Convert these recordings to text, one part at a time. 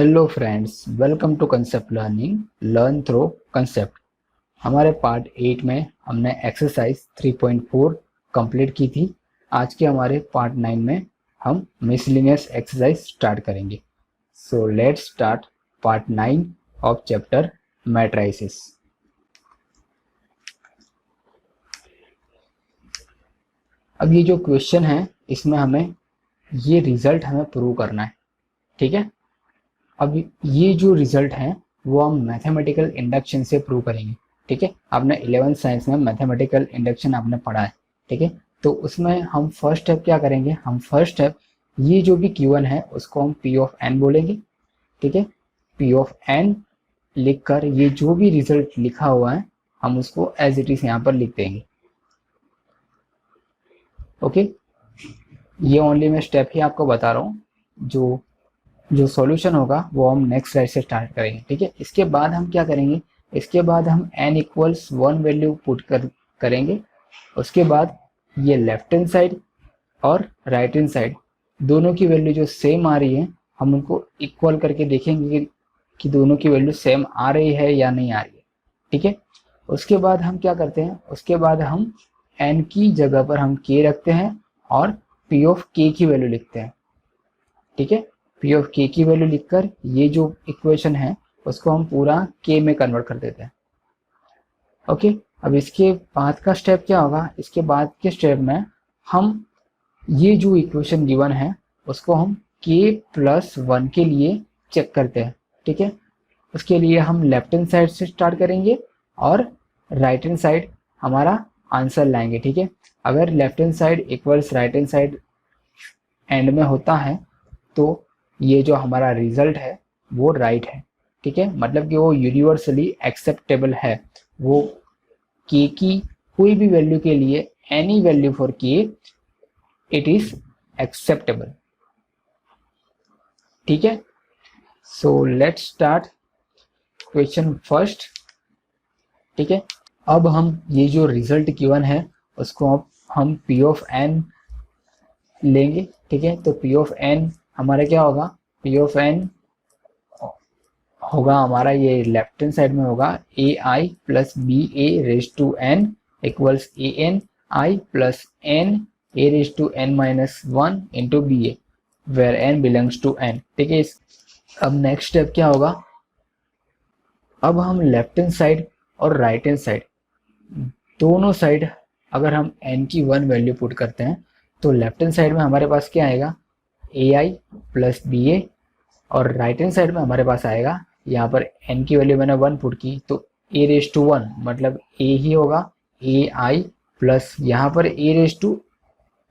Hello friends, welcome to concept learning learn through concept. हमारे part 8 में हमने exercise 3.4 complete की थी। आज के हमारे पार्ट 9 में हम मिसलिनियस एक्सरसाइज स्टार्ट करेंगे। So let's start part 9 of chapter matrices. अब ये जो क्वेश्चन है इसमें हमें ये रिजल्ट हमें प्रूव करना है, ठीक है। अब ये जो रिजल्ट है वो हम मैथमेटिकल इंडक्शन से प्रूव करेंगे, ठीक है। आपने 11th साइंस में मैथमेटिकल इंडक्शन आपने पढ़ा है, ठीक है। तो उसमें हम फर्स्ट स्टेप क्या करेंगे, हम फर्स्ट स्टेप ये जो भी Q1 है उसको हम P ऑफ n बोलेंगे, ठीक है। P ऑफ n लिखकर ये जो भी रिजल्ट लिखा हुआ है हम उसको एज इट इज यहाँ पर लिख देंगे, ओके। ये ओनली मैं स्टेप ही आपको बता रहा हूँ। जो सॉल्यूशन होगा वो हम नेक्स्ट स्लाइड से स्टार्ट करेंगे, ठीक है। इसके बाद हम क्या करेंगे, इसके बाद हम n इक्वल्स 1 वैल्यू पुट करेंगे। उसके बाद ये लेफ्ट हैंड साइड और राइट हैंड साइड दोनों की वैल्यू जो सेम आ रही है हम उनको इक्वल करके देखेंगे कि दोनों की वैल्यू सेम आ रही है या नहीं आ रही है, ठीक है। उसके बाद हम क्या करते हैं, उसके बाद हम n की जगह पर हम k रखते हैं और p ऑफ k की वैल्यू लिखते हैं, ठीक है। p ऑफ k की वैल्यू लिखकर ये जो इक्वेशन है उसको हम पूरा k में कन्वर्ट कर देते हैं, ओके। अब इसके बाद का स्टेप क्या होगा, इसके बाद के स्टेप में हम ये जो इक्वेशन गिवन है उसको हम k+1 के लिए चेक करते हैं, ठीक है। उसके लिए हम लेफ्ट हैंड साइड से स्टार्ट करेंगे और राइट हैंड साइड हमारा आंसर लाएंगे, ठीक है। अगर left hand side equals right hand side and में होता है तो ये जो हमारा रिजल्ट है वो राइट है, ठीक है। मतलब कि वो यूनिवर्सली एक्सेप्टेबल है, वो k की कोई भी वैल्यू के लिए any value for k it is acceptable, ठीक है। So let's start question first, ठीक है। अब हम ये जो रिजल्ट गिवन है उसको अब हम p ऑफ n लेंगे, ठीक है। तो p ऑफ n हमारा क्या होगा, p ऑफ n होगा हमारा ये लेफ्ट हैंड साइड में होगा ai plus B A raise to n equals A N I plus N A raise to n minus 1 into B A where n belongs to n, ठीक है। अब next step क्या होगा, अब हम left hand side और right hand side दोनों side अगर हम n की 1 वैल्यू पुट करते हैं तो लेफ्ट हैंड साइड में हमारे पास क्या आएगा ai प्लस बी ए और राइट हैंड साइड में हमारे पास आएगा, यहाँ पर n की वैल्यू मैंने 1 पुट की तो a रेज टू 1 मतलब a ही होगा ए आई प्लस यहाँ पर a raise to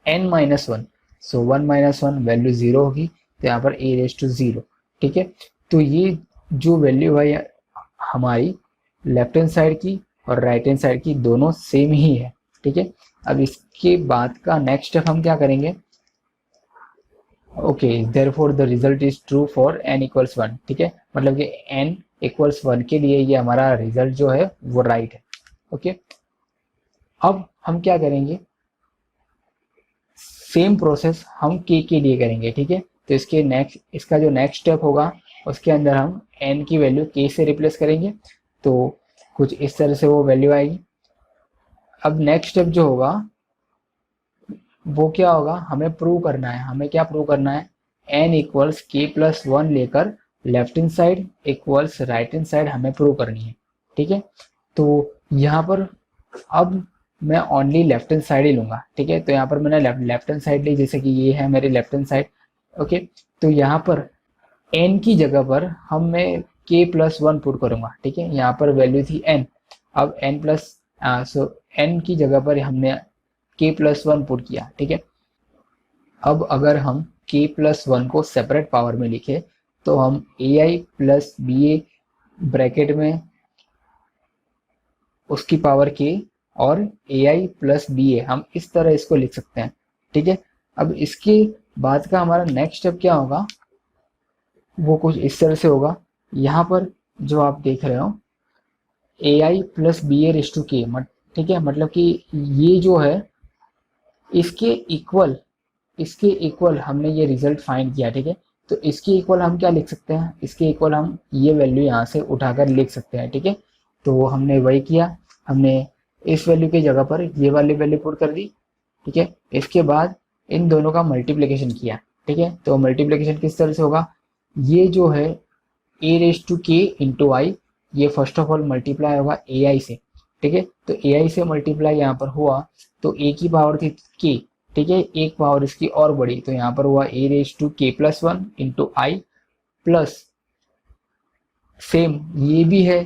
n minus 1, so 1 minus 1 value 0 होगी तो यहाँ पर a रेज टू 0, ठीक है। तो ये जो वैल्यू है हमारी लेफ्ट हैंड साइड की और राइट हैंड साइड की दोनों सेम ही है, ठीक है। अब इसके बाद का नेक्स्ट स्टेप हम क्या करेंगे, okay therefore the result is true for n equals 1, ठीक है। मतलब कि n इक्वल्स 1 के लिए ये हमारा रिजल्ट जो है वो राइट है, ओके। अब हम क्या करेंगे, सेम प्रोसेस हम k के लिए करेंगे, ठीक है। तो इसका जो नेक्स्ट स्टेप होगा उसके अंदर हम n की वैल्यू k से रिप्लेस करेंगे तो कुछ इस तरह से वो वैल्यू आएगी। अब नेक्स्ट स्टेप जो होगा वो क्या होगा, हमें प्रूव करना है, हमें क्या प्रूव करना है, n इक्वल्स k+1 लेकर left hand side equals right hand side हमें प्रूव करनी है, ठीक है। तो यहाँ पर अब मैं ओनली लेफ्ट हैंड साइड ही लूंगा, ठीक है। तो यहाँ पर मैंने लेफ्ट हैंड साइड ली, जैसे कि ये है मेरी लेफ्ट हैंड साइड, ओके। तो यहाँ पर n की जगह पर हम मैं k+1 पुट करूंगा, ठीक है। यहाँ पर वैल्यू थी n, अब n की जगह पर हमने k+1 पुट किया, ठीक है। अब अगर हम k+1 को सेपरेट पावर में लिखे तो हम ai plus B A bracket में उसकी पावर k और ai प्लस बी ए हम इस तरह इसको लिख सकते हैं, ठीक है। अब इसके बाद का हमारा नेक्स्ट स्टेप क्या होगा, वो कुछ इस तरह से होगा। यहाँ पर जो आप देख रहे हो ai plus B A raise to K, ठीक है। मतलब कि ये जो है इसके इक्वल हमने ये रिजल्ट फाइंड किया, ठीक है। तो इसके इक्वल हम क्या लिख सकते हैं, इसके इक्वल हम ये वैल्यू यहाँ से उठाकर लिख सकते हैं, ठीक है। तो हमने वही किया, हमने इस वैल्यू की जगह पर ये वाली वैल्यू पुट कर दी, ठीक है। इसके बाद इन दोनों का मल्टीप्लिकेशन किया, ठीक है। तो मल्टीप्लिकेशन किस तरह से होगा, ये जो है ए रेज टू के इंटू आई, ये फर्स्ट ऑफ ऑल मल्टीप्लाई होगा ए आई से, ठीक है। तो ए आई से मल्टीप्लाई यहाँ पर हुआ तो ए की पावर थी के, ठीक है, एक पावर इसकी और बड़ी, तो यहाँ पर हुआ ए raise to K plus one into I plus same ये भी है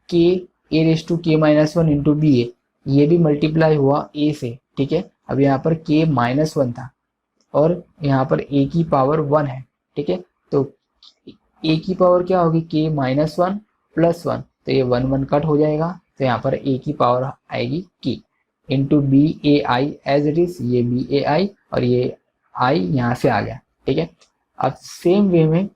के ए रेज टू के माइनस वन इंटू बी ए, ये भी मल्टीप्लाई हुआ ए से, ठीक है। अब यहाँ पर के माइनस वन था और यहाँ पर ए की पावर वन है, ठीक है। तो ए की पावर क्या होगी, के माइनस वन प्लस वन, तो ये वन वन कट हो जाएगा, तो यहाँ पर ए की पावर आएगी की into B A I as it is, ये बी ए आई और ये आई यहाँ से आ गया, ठीक है। अब सेम वे में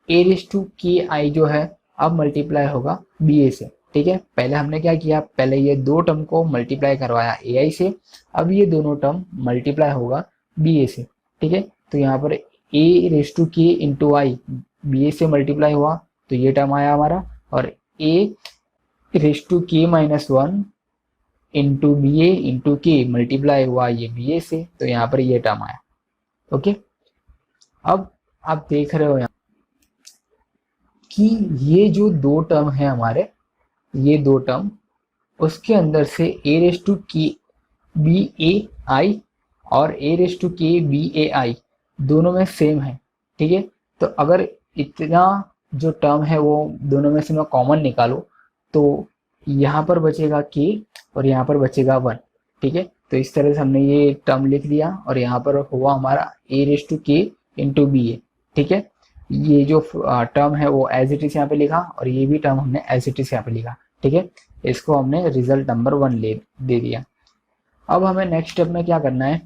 ए रेज टू के आई जो है अब मल्टीप्लाई होगा बी ए से, ठीक है। पहले हमने क्या किया, पहले ये दो टर्म को मल्टीप्लाई करवाया ए आई से, अब ये दोनों टर्म मल्टीप्लाई होगा बी ए से, ठीक है। तो यहाँ पर ए raise to K into I B ए से मल्टीप्लाई हुआ तो ये टर्म आया हमारा, और ए रेज टू के माइनस वन इंटू बी ए इंटू के मल्टीप्लाई हुआ ये बी ए से, तो यहाँ पर ये टर्म आया, ओके। अब आप देख रहे हो यहाँ कि ये जो दो टर्म है हमारे, ये दो टर्म उसके अंदर से ए रेज टू के बी ए आई और ए रेज टू के बी ए आई दोनों में सेम है, ठीक है। तो अगर इतना जो टर्म है वो दोनों में से मैं कॉमन निकालूं तो यहाँ पर बचेगा के और यहाँ पर बचेगा वन, ठीक है। तो इस तरह से हमने ये टर्म लिख दिया और यहाँ पर हुआ हमारा ए raise to K into B A, ठीक है। ये जो टर्म है वो एज इट इज यहाँ पे लिखा और ये भी टर्म हमने एज इट इज यहाँ पे लिखा, ठीक है। इसको हमने रिजल्ट नंबर वन दे दिया। अब हमें नेक्स्ट स्टेप में क्या करना है,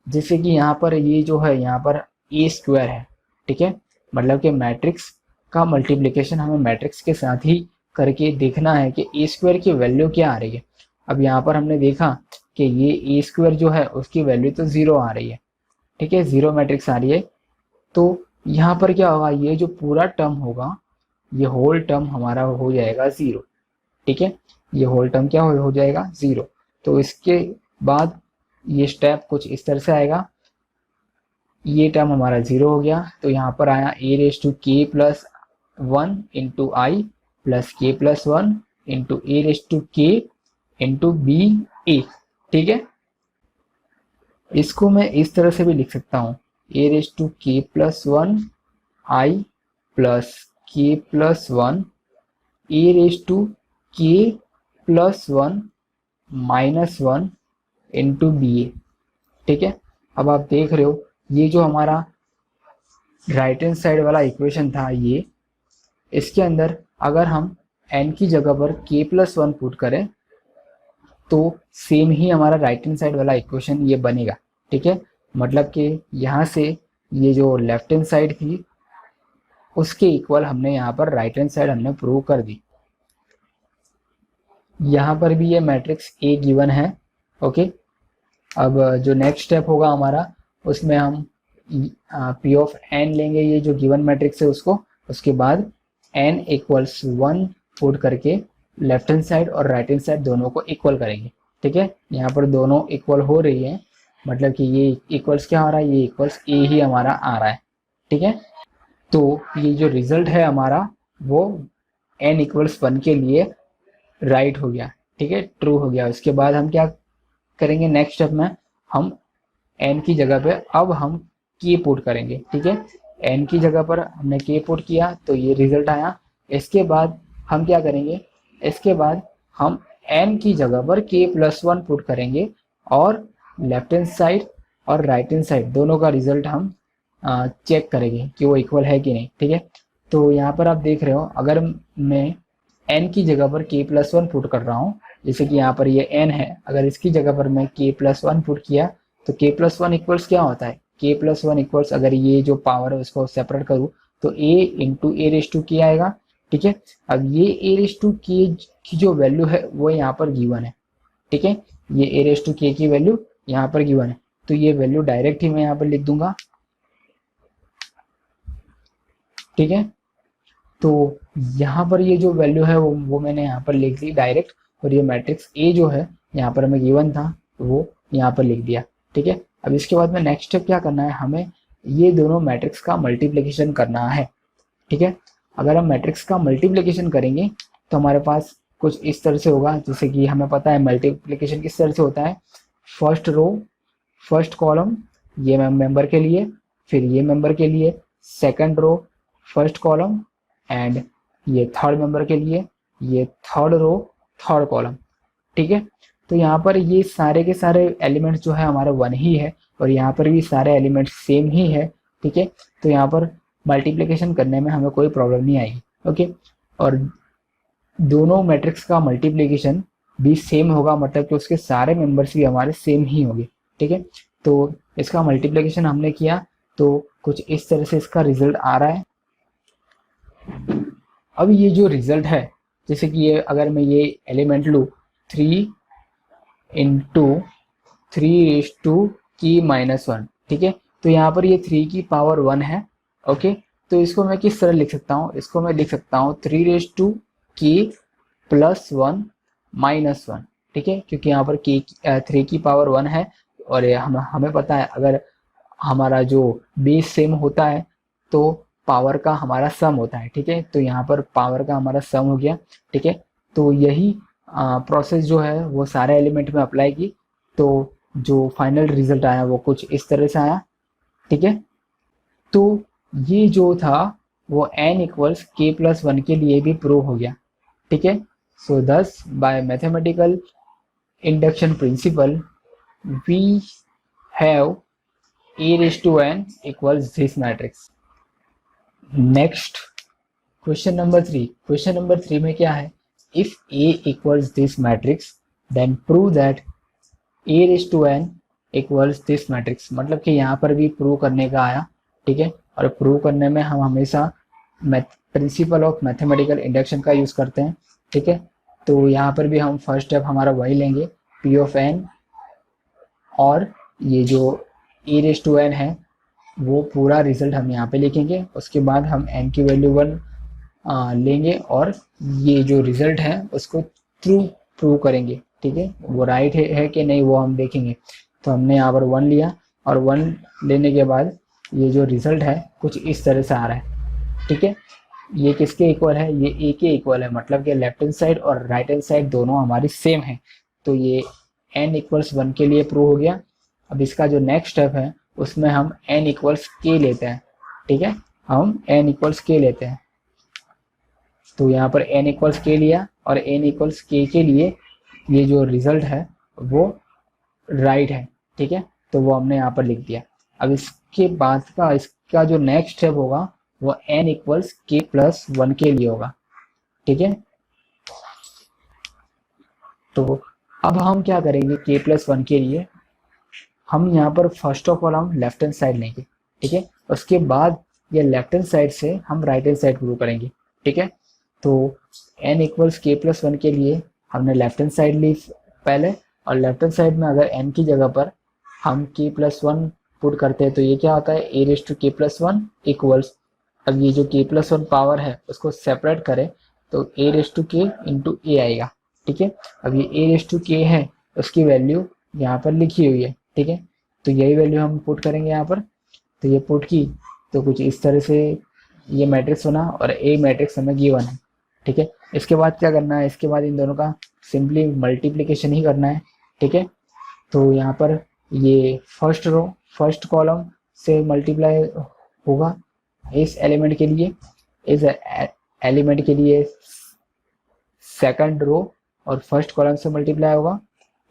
जैसे कि यहाँ पर ये जो है यहाँ पर ए स्क्वायर है, ठीक है, मतलब कि मैट्रिक्स का मल्टीप्लिकेशन हमें मैट्रिक्स के साथ ही करके देखना है कि ए स्क्वायर की वैल्यू क्या आ रही है। अब यहाँ पर हमने देखा कि ये ए स्क्वायर जो है उसकी वैल्यू तो जीरो आ रही है, ठीक है, जीरो मैट्रिक्स आ रही है। तो यहाँ पर क्या होगा, ये जो पूरा टर्म होगा ये होल टर्म हमारा हो जाएगा जीरो, ठीक है, ये होल टर्म क्या हो जाएगा जीरो। तो इसके बाद ये स्टेप कुछ इस तरह से आएगा, ये टर्म हमारा जीरो हो गया, तो यहाँ पर आया A raise to K plus one into I plus K plus one into A raise to K into B A, ठीक है। इसको मैं इस तरह से भी लिख सकता हूँ, A raise to K plus one I plus K plus one A raise to K plus one minus one into B A, ठीक है। अब आप देख रहे हो ये जो हमारा राइट हैंड साइड वाला इक्वेशन था ये, इसके अंदर अगर हम n की जगह पर k प्लस वन पुट करें तो सेम ही हमारा राइट हैंड साइड वाला इक्वेशन ये बनेगा, ठीक है। मतलब कि यहाँ से ये जो लेफ्ट हैंड साइड थी उसके इक्वल हमने यहाँ पर राइट हैंड साइड हमने प्रूव कर दी। यहाँ पर भी ये मैट्रिक्स A गिवन है, ओके। अब जो नेक्स्ट स्टेप होगा हमारा उसमें हम P ऑफ n लेंगे, ये जो गिवन मैट्रिक्स है उसको, उसके बाद n इक्वल्स वन पुट करके लेफ्ट हैंड साइड और राइट हैंड साइड दोनों को इक्वल करेंगे, ठीक है। यहाँ पर दोनों इक्वल हो रही है, मतलब कि ये इक्वल्स क्या हो रहा है, ये इक्वल्स A ही हमारा आ रहा है, ठीक है। तो ये जो रिजल्ट है हमारा वो n इक्वल्स वन के लिए राइट हो गया, ठीक है, ट्रू हो गया। उसके बाद हम क्या करेंगे, नेक्स्ट स्टेप में हम n की जगह पे अब हम k पुट करेंगे, ठीक है। n की जगह पर हमने k पुट किया तो ये रिजल्ट आया। इसके बाद हम क्या करेंगे, इसके बाद हम n की जगह पर k प्लस वन पुट करेंगे और लेफ्ट हैंड साइड और राइट हैंड साइड दोनों का रिजल्ट हम चेक करेंगे कि वो इक्वल है कि नहीं, ठीक है। तो यहाँ पर आप देख रहे हो अगर मैं n की जगह पर k प्लस वन पुट कर रहा हूँ, जैसे कि यहाँ पर ये n है, अगर इसकी जगह पर मैं k प्लस वन पुट किया तो k प्लस वन इक्वल्स क्या होता है, k प्लस वन इक्वल्स अगर ये जो पावर है उसको सेपरेट करूँ तो a into A raise to K आएगा, ठीक है। अब ये ए रेज टू के की जो वैल्यू है वो यहाँ पर गिवन है, ठीक है, ये ए रेज टू के की वैल्यू यहाँ पर गिवन है, तो ये वैल्यू डायरेक्ट ही मैं यहाँ पर लिख दूंगा ठीक है। तो यहाँ पर ये जो वैल्यू है वो मैंने यहाँ पर लिख दी डायरेक्ट, और ये मैट्रिक्स ए जो है यहाँ पर हमें गिवन था वो यहाँ पर लिख दिया। ठीक है। अब इसके बाद में नेक्स्ट स्टेप क्या करना है, हमें ये दोनों मैट्रिक्स का मल्टीप्लिकेशन करना है। ठीक है। अगर हम मैट्रिक्स का मल्टीप्लिकेशन करेंगे तो हमारे पास कुछ इस तरह से होगा, जैसे कि हमें पता है मल्टीप्लिकेशन किस तरह से होता है, फर्स्ट रो फर्स्ट कॉलम ये मेंबर के लिए, फिर ये मेंबर के लिए, second row first column, and ये थर्ड मेंबर के लिए, ये थर्ड रो थर्ड कॉलम। ठीक है। तो यहाँ पर ये सारे के सारे एलिमेंट्स जो है हमारा वन ही है, और यहाँ पर भी सारे एलिमेंट्स सेम ही है। ठीक है। तो यहाँ पर मल्टीप्लिकेशन करने में हमें कोई प्रॉब्लम नहीं आएगी। ओके। और दोनों मैट्रिक्स का मल्टीप्लिकेशन भी सेम होगा, मतलब कि उसके सारे मेंबर्स भी हमारे सेम ही होंगे। ठीक है। तो इसका मल्टीप्लिकेशन हमने किया तो कुछ इस तरह से इसका रिजल्ट आ रहा है। अब ये जो रिजल्ट है, जैसे कि ये अगर मैं ये एलिमेंट लूँ 3 इंटू 3⁻⁻1, ठीक है। तो यहाँ पर ये 3 की पावर 1 है। ओके। तो इसको मैं किस तरह लिख सकता हूँ, इसको मैं लिख सकता हूँ 3⁻1 -1। ठीक है। क्योंकि यहाँ पर 3 की पावर 1 है, और हमें पता है अगर हमारा जो बेस सेम होता है तो पावर का हमारा सम होता है। ठीक है। तो यहाँ पर पावर का हमारा सम हो गया। ठीक है। तो यही प्रोसेस जो है वो सारे एलिमेंट में अप्लाई की, तो जो फाइनल रिजल्ट आया वो कुछ इस तरह से आया। ठीक है। तो ये जो था वो n = k+1 के लिए भी प्रूव हो गया। ठीक है। So thus by mathematical induction principle we have a⁻n = this matrix। Next question number 3। Question number 3 में क्या है, if a = this matrix then prove that a⁻n = this matrix। मतलब कि यहाँ पर भी प्रूव करने का आया। ठीक है। और प्रूव करने में हम हमेशा प्रिंसिपल ऑफ मैथमेटिकल इंडक्शन का यूज करते हैं। ठीक है। तो यहाँ पर भी हम फर्स्ट स्टेप हमारा वही लेंगे, p ऑफ n, और ये जो a⁻n है वो पूरा रिजल्ट हम यहाँ पे लिखेंगे। उसके बाद हम n की वैल्यू 1 लेंगे, और ये जो रिजल्ट है उसको थ्रू प्रूव करेंगे। ठीक है। वो राइट है कि नहीं वो हम देखेंगे। तो हमने यहाँ पर 1 लिया, और 1 लेने के बाद ये जो रिजल्ट है कुछ इस तरह से आ रहा है। ठीक है। ये किसके इक्वल है, ये a के इक्वल है, मतलब कि लेफ्ट हैंड साइड और राइट हैंड साइड दोनों हमारी सेम है। तो ये n = 1 के लिए प्रूव हो गया। अब इसका जो नेक्स्ट स्टेप है उसमें हम n = k लेते हैं। ठीक है। हम n = k लेते हैं। तो यहाँ पर n = k लिया, और n = k के लिए ये जो रिजल्ट है वो राइट है। ठीक है। तो वो हमने यहाँ पर लिख दिया। अब इसके बाद का इसका जो नेक्स्ट स्टेप होगा वो n = k+1 के लिए होगा। ठीक है। तो अब हम क्या करेंगे, k+1 के लिए हम यहाँ पर फर्स्ट ऑफ ऑल हम लेफ्ट हैंड साइड लेंगे। ठीक है। उसके बाद ये लेफ्ट हैंड साइड से हम राइट हैंड साइड प्रूव करेंगे। ठीक है। तो n = k+1 के लिए हमने लेफ्ट हैंड साइड ली पहले, और लेफ्ट हैंड साइड में अगर n की जगह पर हम k+1 पुट करते हैं तो ये क्या होता है, a⁻k+1 इक्वल्स, अब ये जो k+1 पावर है उसको सेपरेट करें तो a⁻k × a आएगा। ठीक है। अब ये a⁻k है, उसकी वैल्यू यहाँ पर लिखी हुई है। ठीक है। तो यही वैल्यू हम पुट करेंगे यहाँ पर। तो ये पुट की तो कुछ इस तरह से ये मैट्रिक्स बना, और ए मैट्रिक्स हमें गिवन है। ठीक है। इसके बाद क्या करना है, इसके बाद इन दोनों का सिंपली मल्टीप्लिकेशन ही करना है। ठीक है। तो यहाँ पर ये फर्स्ट रो फर्स्ट कॉलम से मल्टीप्लाई होगा इस एलिमेंट के लिए, इस एलिमेंट के लिए सेकंड रो और फर्स्ट कॉलम से मल्टीप्लाई होगा,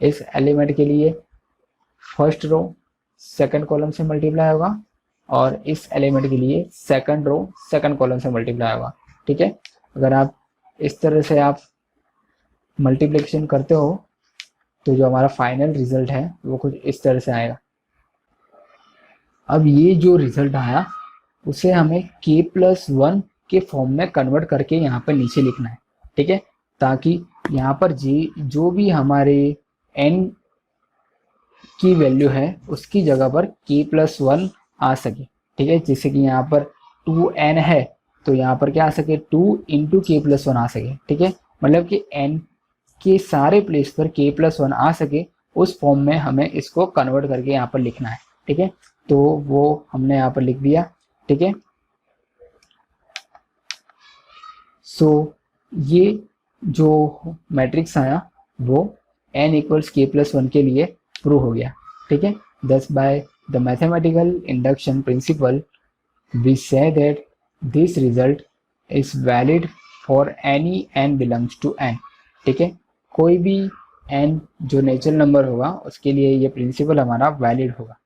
इस एलिमेंट के लिए फर्स्ट रो सेकंड कॉलम से मल्टीप्लाई होगा, और इस एलिमेंट के लिए सेकंड रो सेकंड कॉलम से मल्टीप्लाई होगा। ठीक है। अगर आप इस तरह से आप मल्टीप्लिकेशन करते हो तो जो हमारा फाइनल रिजल्ट है वो कुछ इस तरह से आएगा। अब ये जो रिजल्ट आया उसे हमें k+1 के फॉर्म में कन्वर्ट करके यहाँ पर नीचे लिखना है। ठीक है। ताकि यहाँ पर जो भी हमारे n की वैल्यू है उसकी जगह पर k+1 आ सके। ठीक है। जैसे कि यहाँ पर 2n है तो यहाँ पर क्या आ सके 2 इंटू के प्लस वन आ सके, ठीक है, मतलब कि n के सारे प्लेस पर k प्लस वन आ सके, उस फॉर्म में हमें इसको कन्वर्ट करके यहाँ पर लिखना है, ठीक है। तो वो हमने यहाँ पर लिख दिया, ठीक है। सो ये जो मैट्रिक्स आया वो n इक्वल्स के प्लस वन के लिए प्रूव हो गया, ठीक है। दस by the mathematical induction principal we say that this result is valid for any n belongs to n, ठीक है, कोई भी n जो नेचुरल नंबर होगा उसके लिए ये प्रिंसिपल हमारा वैलिड होगा।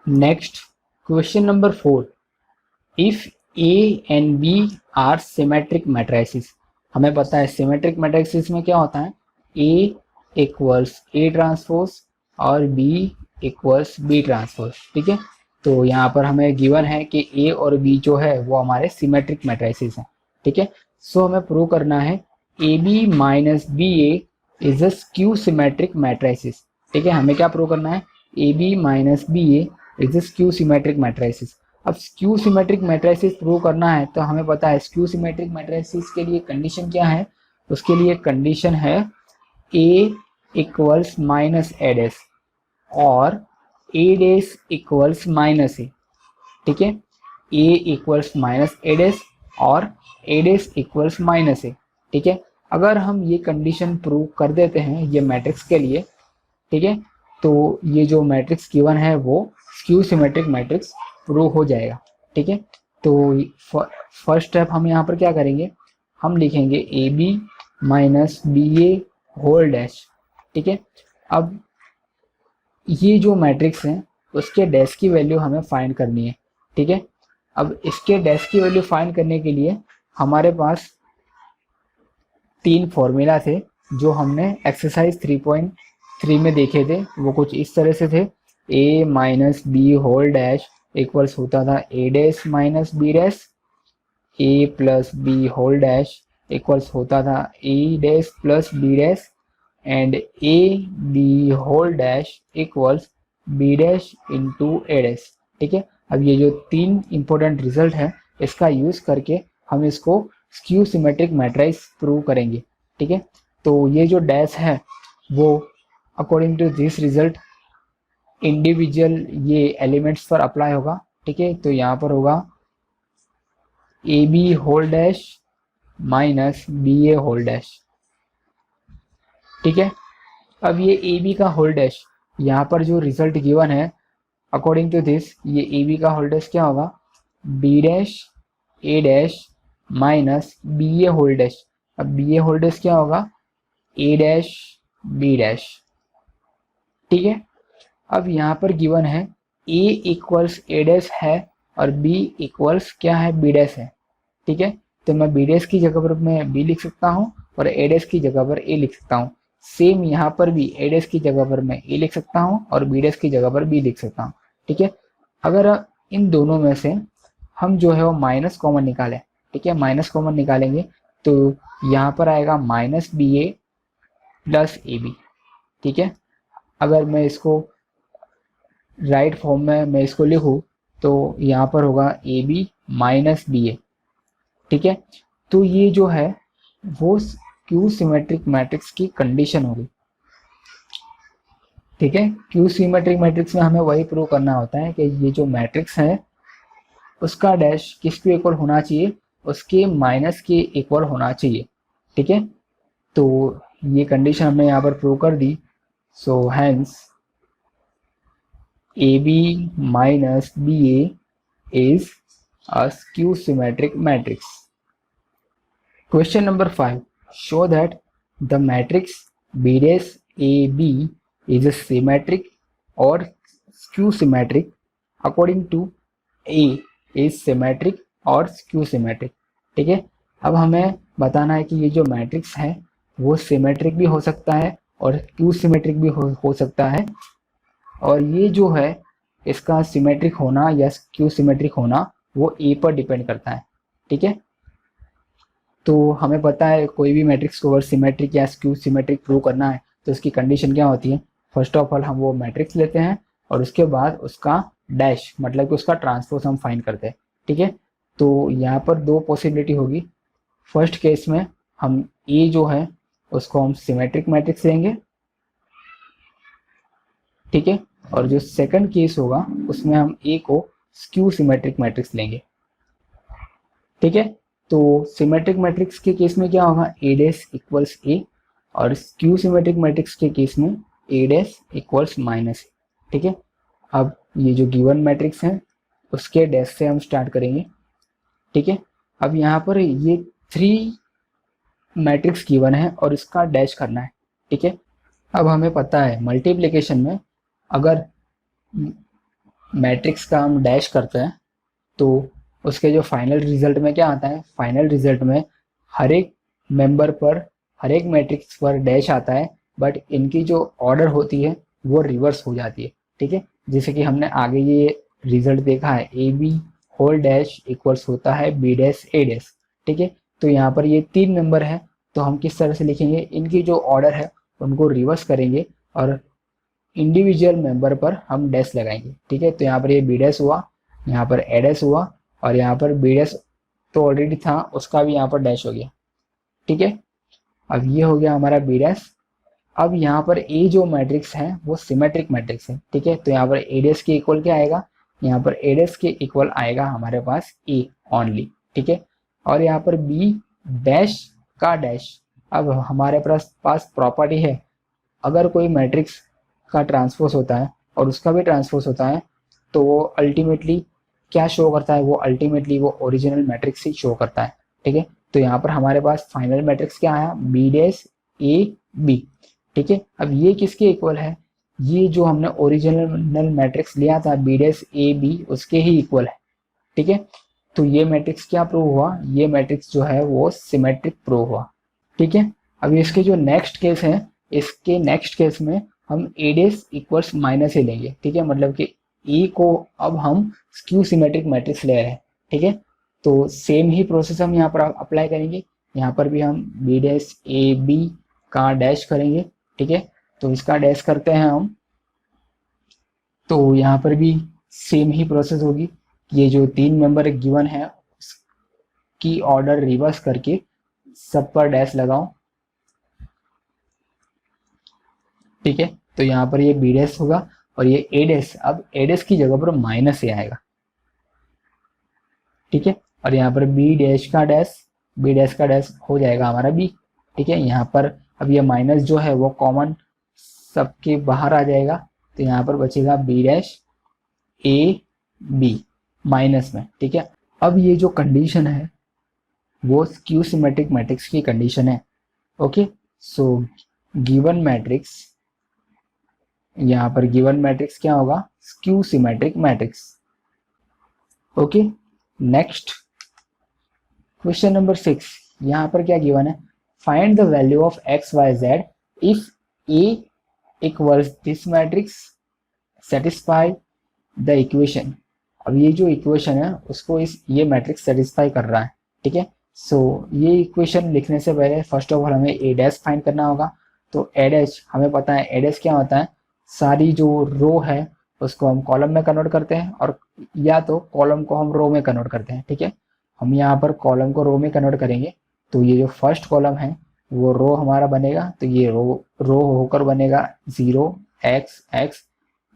Next question number 4, if a and b are symmetric matrices. हमें पता है सिमेट्रिक मैट्रिसेस में क्या होता है, a इक्वल्स a ट्रांसपोज और b इक्वल्स b ट्रांसपोज, ठीक है। तो यहाँ पर हमें गिवन है कि a और b जो है वो हमारे सिमेट्रिक मैट्रिसेस हैं, ठीक है। सो हमें प्रूव करना है ab minus B A is a skew symmetric matrices, ठीक है। हमें क्या प्रूव करना है, ab minus B A is a skew symmetric matrices. अब स्क्यू सिमेट्रिक मैट्रिसेस प्रूव करना है तो हमें पता है स्क्यू सिमेट्रिक मैट्रिसेस के लिए कंडीशन क्या है, उसके लिए कंडीशन है a equals minus A dash और a डैश इक्वल्स माइनस ए, ठीक है, a equals minus A dash और a डैश इक्वल्स माइनस ए, ठीक है। अगर हम ये कंडीशन प्रूव कर देते हैं ये मैट्रिक्स के लिए, ठीक है, तो ये जो मैट्रिक्स गिवन है वो स्क्यू सिमेट्रिक मैट्रिक्स प्रूव हो जाएगा, ठीक है। तो फर्स्ट स्टेप हम यहाँ पर क्या करेंगे, हम लिखेंगे A B minus B A whole dash, ठीक है। अब ये जो मैट्रिक्स है उसके डैश की वैल्यू हमें फाइंड करनी है, ठीक है। अब इसके डैश की वैल्यू फाइंड करने के लिए हमारे पास 3 फॉर्मूला थे जो हमने एक्सरसाइज 3.3 में देखे थे। वो कुछ इस तरह से थे, a minus B whole dash equals होता था a dash minus B dash, a plus B whole dash equals होता था a dash plus B dash and a b whole dash equals b dash into a dash, ठीक है। अब ये जो 3 important result है इसका यूज करके हम इसको स्क्यू सिमेट्रिक मैट्रिक्स प्रूव करेंगे, ठीक है। तो ये जो डैश है वो according to this result individual ये एलिमेंट्स पर अप्लाई होगा, ठीक है। तो यहाँ पर होगा A B whole dash minus B A whole dash, ठीक है। अब ये ए बी का होल डैश, यहाँ पर जो रिजल्ट गिवन है अकॉर्डिंग टू दिस ये ए बी का होल डैश क्या होगा, B dash A dash minus B A whole dash. अब बी ए होल डैश क्या होगा, ए डैश बी डैश, ठीक है। अब यहाँ पर गिवन है a इक्वल्स ए डैश है और b इक्वल्स क्या है, बी डैश है, ठीक है। तो मैं बी डैश की जगह पर मैं b लिख सकता हूँ और ए डैश की जगह पर a लिख सकता हूँ। सेम यहाँ पर भी ए डैश की जगह पर मैं a लिख सकता हूँ और बी डैश की जगह पर b लिख सकता हूँ, ठीक है। अगर इन दोनों में से हम जो है वो माइनस कॉमन निकालें, ठीक है, माइनस कॉमन निकालेंगे तो यहाँ पर आएगा minus B A plus A B, ठीक है। अगर मैं इसको राइट फॉर्म में मैं इसको लिखूँ तो यहाँ पर होगा A B minus B A, ठीक है। तो ये जो है वो क्यू सिमेट्रिक मैट्रिक्स की कंडीशन होगी, ठीक है। क्यू सिमेट्रिक मैट्रिक्स में हमें वही प्रूव करना होता है कि ये जो मैट्रिक्स है उसका डैश किसके इक्वल होना चाहिए, उसके माइनस के इक्वल होना चाहिए, ठीक है। तो ये कंडीशन हमने यहाँ पर प्रूव कर दी। So hence AB minus BA is a skew symmetric matrix. Question number 5. Show that the matrix B dash AB is a symmetric or skew symmetric according to A is symmetric or skew symmetric, ठीक है। अब हमें बताना है कि ये जो matrix है वो सिमेट्रिक भी हो सकता है और स्क्यू सिमेट्रिक भी हो सकता है, और ये जो है इसका सिमेट्रिक होना या स्क्यू सिमेट्रिक होना वो ए पर डिपेंड करता है, ठीक है। तो हमें पता है कोई भी मैट्रिक्स को अगर सिमेट्रिक या स्क्यू सिमेट्रिक प्रूव करना है तो उसकी कंडीशन क्या होती है, फर्स्ट ऑफ ऑल हम वो मैट्रिक्स लेते हैं और उसके बाद उसका डैश मतलब कि उसका ट्रांसपोज हम फाइंड करते हैं, ठीक है। तो यहाँ पर दो पॉसिबिलिटी होगी। फर्स्ट केस में हम ए जो है उसको हम सिमेट्रिक मैट्रिक्स लेंगे, ठीक है, और जो सेकंड केस होगा उसमें हम ए को स्क्यू सिमेट्रिक मैट्रिक्स लेंगे, ठीक है। तो सिमेट्रिक मैट्रिक्स के केस में क्या होगा, ए डैश इक्वल्स ए, और स्क्यू सिमेट्रिक मैट्रिक्स के केस में ए डैश इक्वल्स माइनस ए, ठीक है। अब ये जो गिवन मैट्रिक्स है उसके डैश से हम स्टार्ट करेंगे, ठीक है। अब यहाँ पर ये 3 मैट्रिक्स गिवन है और इसका डैश करना है, ठीक है। अब हमें पता है मल्टीप्लिकेशन में अगर मैट्रिक्स का हम डैश करते हैं तो उसके जो फाइनल रिजल्ट में क्या आता है, फाइनल रिजल्ट में हर एक मेंबर पर, हर एक मैट्रिक्स पर डैश आता है, बट इनकी जो ऑर्डर होती है वो रिवर्स हो जाती है, ठीक है। जैसे कि हमने आगे ये रिजल्ट देखा है, A B whole dash equals होता है बी डैश ए डैश, ठीक है। तो यहाँ पर ये 3 मेंबर है, तो हम किस तरह से लिखेंगे, इनकी जो ऑर्डर है उनको रिवर्स करेंगे और इंडिविजुअल मेंबर पर हम डैश लगाएंगे, ठीक है। तो यहाँ पर ये बी डैश हुआ, यहाँ पर ए डैश हुआ, और यहाँ पर बी डैश तो ऑलरेडी था उसका भी यहाँ पर डैश हो गया, ठीक है। अब ये हो गया हमारा बी डैश। अब यहाँ पर ए जो मैट्रिक्स है वो सिमेट्रिक मैट्रिक्स है, ठीक है। तो यहाँ पर ए डैश के इक्वल क्या आएगा, यहाँ पर ए डैश के इक्वल आएगा हमारे पास ए ओनली, ठीक है। और यहाँ पर बी डैश का डैश, अब हमारे पास प्रॉपर्टी है, अगर कोई मैट्रिक्स का ट्रांसपोज होता है और उसका भी ट्रांसपोज होता है तो वो अल्टीमेटली क्या शो करता है, वो अल्टीमेटली वो ओरिजिनल मैट्रिक्स ही शो करता है, ठीक है। तो यहाँ पर हमारे पास फाइनल मैट्रिक्स क्या आया, बी डैश ए बी, ठीक है। अब ये किसके इक्वल है, ये जो हमने ओरिजिनल मैट्रिक्स लिया था बी डैश ए बी उसके ही इक्वल है, ठीक है। तो ये मैट्रिक्स क्या प्रूव हुआ, ये मैट्रिक्स जो है वो सिमेट्रिक प्रूव हुआ, ठीक है। अब इसके जो नेक्स्ट केस है, इसके नेक्स्ट केस में हम ए डैश इक्वल्स माइनस ए लेंगे, ठीक है। मतलब कि ए को अब हम स्क्यू सिमेट्रिक मैट्रिक्स ले रहे हैं, ठीक है। तो सेम ही प्रोसेस हम यहाँ पर अप्लाई करेंगे, यहाँ पर भी हम बी डैश ए बी का डैश करेंगे, ठीक है। तो इसका डैश करते हैं हम, तो यहाँ पर भी सेम ही प्रोसेस होगी, ये जो 3 मेंबर गिवन है की ऑर्डर रिवर्स करके सब पर डैश लगाओ, ठीक है। तो यहाँ पर ये बी डैश होगा और ये ए डैश, अब ए डैश की जगह पर माइनस ए आएगा, ठीक है। और यहाँ पर बी डैश का डैश, बी डैश का डैश हो जाएगा हमारा बी, ठीक है। यहाँ पर अब ये माइनस जो है वो कॉमन सबके बाहर आ जाएगा, तो यहाँ पर बचेगा B dash A B minus में, ठीक है। अब ये जो कंडीशन है वो स्क्यू सिमेट्रिक मैट्रिक्स की कंडीशन है, ओके। सो गिवन मैट्रिक्स, यहाँ पर गिवन मैट्रिक्स क्या होगा, skew symmetric matrix, okay. Next question number 6, यहाँ पर क्या गिवन है, find the value of X Y Z if A equals this matrix satisfy the equation. अब ये जो इक्वेशन है उसको ये मैट्रिक्स सेटिस्फाई कर रहा है, ठीक है। सो ये इक्वेशन लिखने से पहले फर्स्ट ऑफ ऑल हमें ए डैश फाइंड करना होगा। तो ए डैश हमें पता है, ए डैश क्या होता है, सारी जो रो है उसको हम कॉलम में कन्वर्ट करते हैं, और या तो कॉलम को हम रो में कन्वर्ट करते हैं, ठीक है। हम यहाँ पर कॉलम को रो में कन्वर्ट करेंगे, तो ये जो फर्स्ट कॉलम है वो रो हमारा बनेगा, तो ये रो होकर बनेगा 0 x x।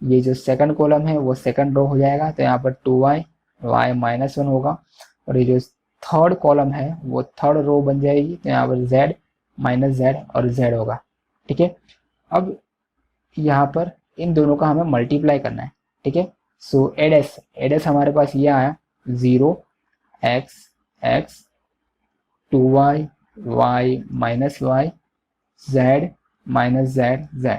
ये जो सेकंड कॉलम है वो सेकंड रो हो जाएगा, तो यहाँ पर 2y y -1 होगा, और ये जो थर्ड कॉलम है वो थर्ड रो बन जाएगी, तो यहाँ पर z -z और z होगा, ठीक है। अब यहाँ पर इन दोनों का हमें मल्टीप्लाई करना है, ठीक है। सो ए डैश हमारे पास ये आया 0 x x 2y y -y z -z z,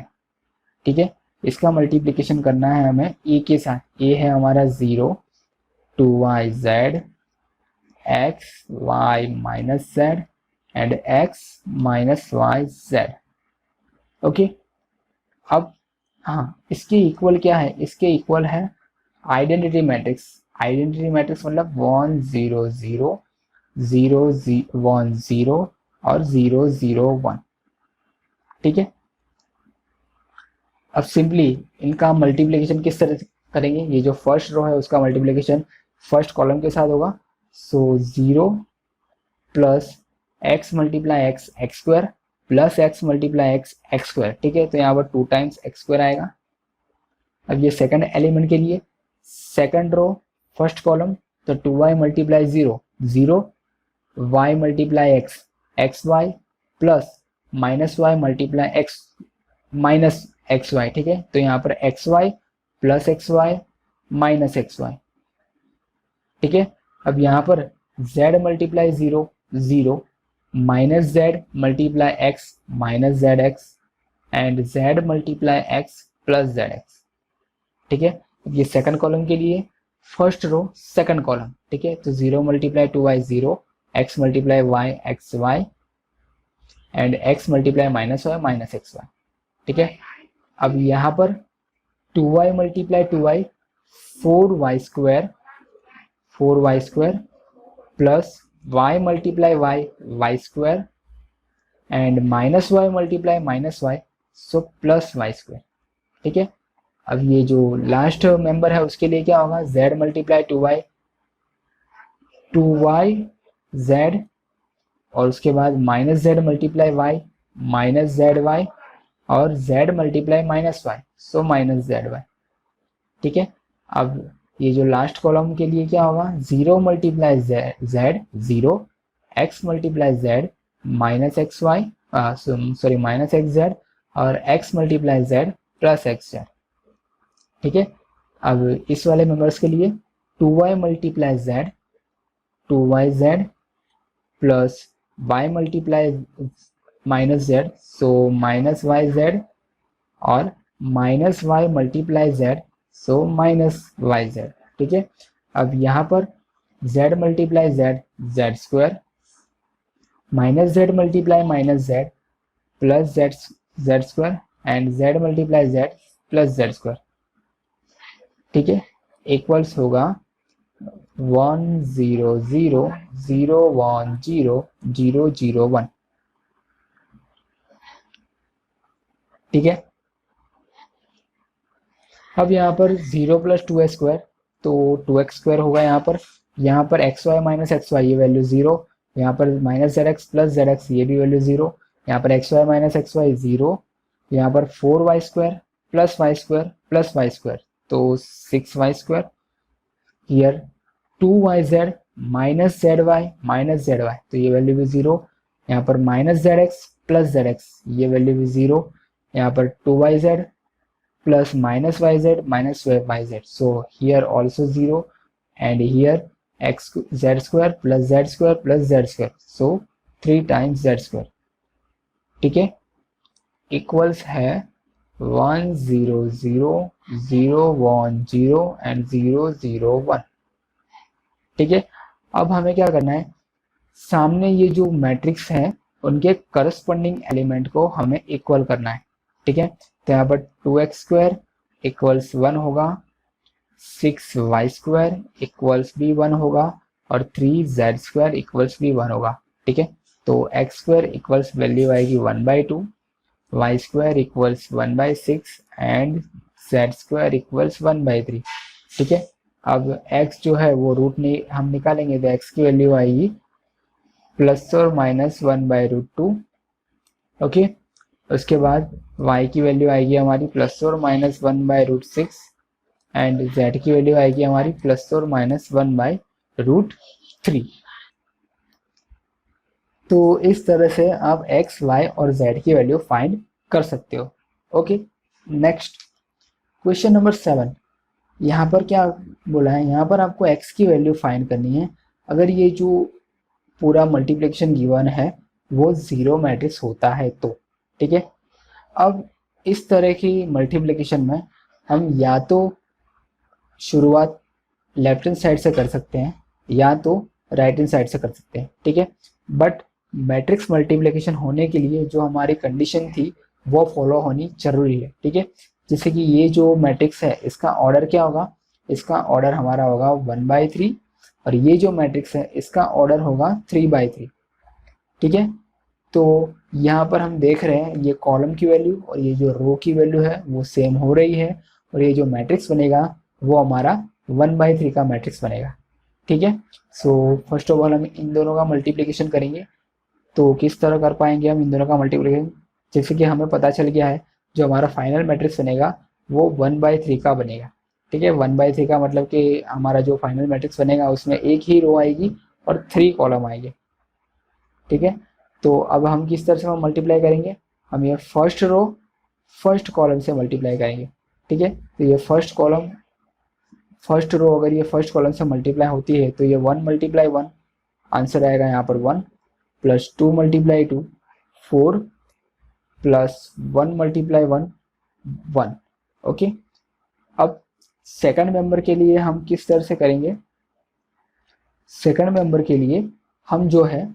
ठीक है। इसका मल्टीप्लिकेशन करना है हमें ए के साथ, ए है हमारा 0 2y z x y -z and x -y z, okay. अब हाँ, इसके इक्वल क्या है, इसके इक्वल है आइडेंटिटी मैट्रिक्स। आइडेंटिटी मैट्रिक्स मतलब 1 0 0 0 1 0 और 0 0 1, ठीक है। अब सिंपली इनका मल्टीप्लिकेशन किस तरह से करेंगे, ये जो फर्स्ट रो है उसका मल्टीप्लिकेशन फर्स्ट कॉलम के साथ होगा, सो 0 plus x multiply X x square plus x multiply X x square, ठीक है। तो यहाँ पर 2 टाइम्स एक्स स्क्वायर आएगा। अब ये सेकंड एलिमेंट के लिए सेकंड रो फर्स्ट कॉलम, तो 2y multiply 0 0 y multiply X X Y plus minus Y multiply X minus X Y, ठीक है। तो यहाँ पर X Y plus X Y minus X Y, ठीक है। अब यहाँ पर z multiply 0 0 minus Z multiply X minus Z X and z multiply X plus Z X, ठीक है। ये सेकंड कॉलम के लिए फर्स्ट रो सेकंड कॉलम, ठीक है। तो 0 multiply 2y 0 x multiply y X Y and x multiply minus Y minus X Y, ठीक है। अब यहाँ पर 2y multiply 2y 4y square plus y multiply y y square and minus Y multiply minus Y, so plus Y square, ठीक है। अब ये जो लास्ट मेंबर है उसके लिए क्या होगा, z मल्टीप्लाई 2y z और उसके बाद minus z multiply y minus Z Y और z multiply minus Y, so minus Z Y, ठीक है। अब ये जो लास्ट कॉलम के लिए क्या होगा, 0 multiply z 0 x multiply z minus X Y sorry minus X Z और x multiply z plus X Z, ठीक है। अब इस वाले मेंबर्स के लिए 2y multiply z 2yz plus y multiply minus z, so minus Y Z और minus Y multiply Z, so minus Y Z, ठीक है। अब यहाँ पर z multiply Z Z square minus Z multiply minus Z plus Z square and z multiply Z plus Z square, ठीक है, equals होगा 1 0 0 0 1 0 0 0 1, ठीक है। अब यहाँ पर 0 प्लस 2x स्क्वायर, तो 2x स्क्वायर होगा यहाँ पर X Y minus X Y ये वैल्यू 0, यहाँ पर minus Z X plus Z X ये भी वैल्यू 0, यहाँ पर X Y minus X Y 0, यहाँ पर 4y square plus Y square तो 6y square, here 2yz minus Z Y तो ये वैल्यू भी 0, यहाँ पर minus Z X plus Z X ये वैल्यू भी 0, यहाँ पर 2yz plus minus yz minus yz, so here also 0 and here x z square plus z square, so 3 times z square, ठीक है, इक्वल्स है 1 0 0 0 1 0 एंड 0 0 1, ठीक है। अब हमें क्या करना है, सामने ये जो मैट्रिक्स है उनके करस्पॉन्डिंग एलिमेंट को हमें इक्वल करना है, ठीक है। तो यहाँ पर 2x स्क्वायर इक्वल्स 1 होगा, 6y स्क्वायर इक्वल्स भी 1 होगा और 3z स्क्वायर इक्वल्स भी 1 होगा, ठीक है। तो x स्क्वायर इक्वल्स वैल्यू आएगी 1/2, y square equals 1/6 and z square equals 1/3, ठीक है। अब x जो है वो रूट नहीं हम निकालेंगे तो x की वैल्यू आएगी प्लस और माइनस 1/√2, ओके। उसके बाद y की वैल्यू आएगी हमारी प्लस और माइनस 1/√6 एंड z की वैल्यू आएगी हमारी प्लस और माइनस 1/√3। तो इस तरह से आप x, y और z की वैल्यू फाइंड कर सकते हो, ओके। नेक्स्ट क्वेश्चन नंबर 7, यहाँ पर क्या बोला है, यहाँ पर आपको x की वैल्यू फाइंड करनी है अगर ये जो पूरा मल्टीप्लिकेशन गिवन है वो 0 मैट्रिक्स होता है तो, ठीक है। अब इस तरह की मल्टीप्लिकेशन में हम या तो शुरुआत लेफ्ट हैंड साइड से कर सकते हैं या तो राइट हैंड साइड से कर सकते हैं, ठीक है। बट मैट्रिक्स मल्टीप्लिकेशन होने के लिए जो हमारी कंडीशन थी वो फॉलो होनी जरूरी है, ठीक है। जैसे कि ये जो मैट्रिक्स है इसका ऑर्डर क्या होगा, इसका ऑर्डर हमारा होगा 1/3 और ये जो मैट्रिक्स है इसका ऑर्डर होगा 3/3, ठीक है। तो यहाँ पर हम देख रहे हैं ये कॉलम की वैल्यू और ये जो रो की वैल्यू है वो सेम हो रही है और ये जो मैट्रिक्स बनेगा वो हमारा 1/3 का मैट्रिक्स बनेगा, ठीक है। सो फर्स्ट ऑफ ऑल हम इन दोनों का मल्टीप्लिकेशन करेंगे। तो किस तरह कर पाएंगे हम इन दोनों का मल्टीप्लिकेशन, जैसे कि हमें पता चल गया है जो हमारा फाइनल मैट्रिक्स बनेगा वो 1/3 का बनेगा। ठीक है, 1/3 का मतलब कि हमारा जो फाइनल मैट्रिक्स बनेगा उसमें एक ही रो आएगी और 3 कॉलम आएंगे। ठीक है, तो अब हम किस तरह से मल्टीप्लाई करेंगे, हम ये फर्स्ट रो फर्स्ट कॉलम से मल्टीप्लाई करेंगे। ठीक है, तो ये फर्स्ट रो अगर ये फर्स्ट कॉलम से मल्टीप्लाई होती है तो ये 1 × 1 आंसर आएगा यहाँ पर 1, प्लस 2 × 2 4, प्लस 1 × 1 1। ओके, अब सेकंड मेंबर के लिए हम किस तरह से करेंगे, सेकंड मेंबर के लिए हम जो है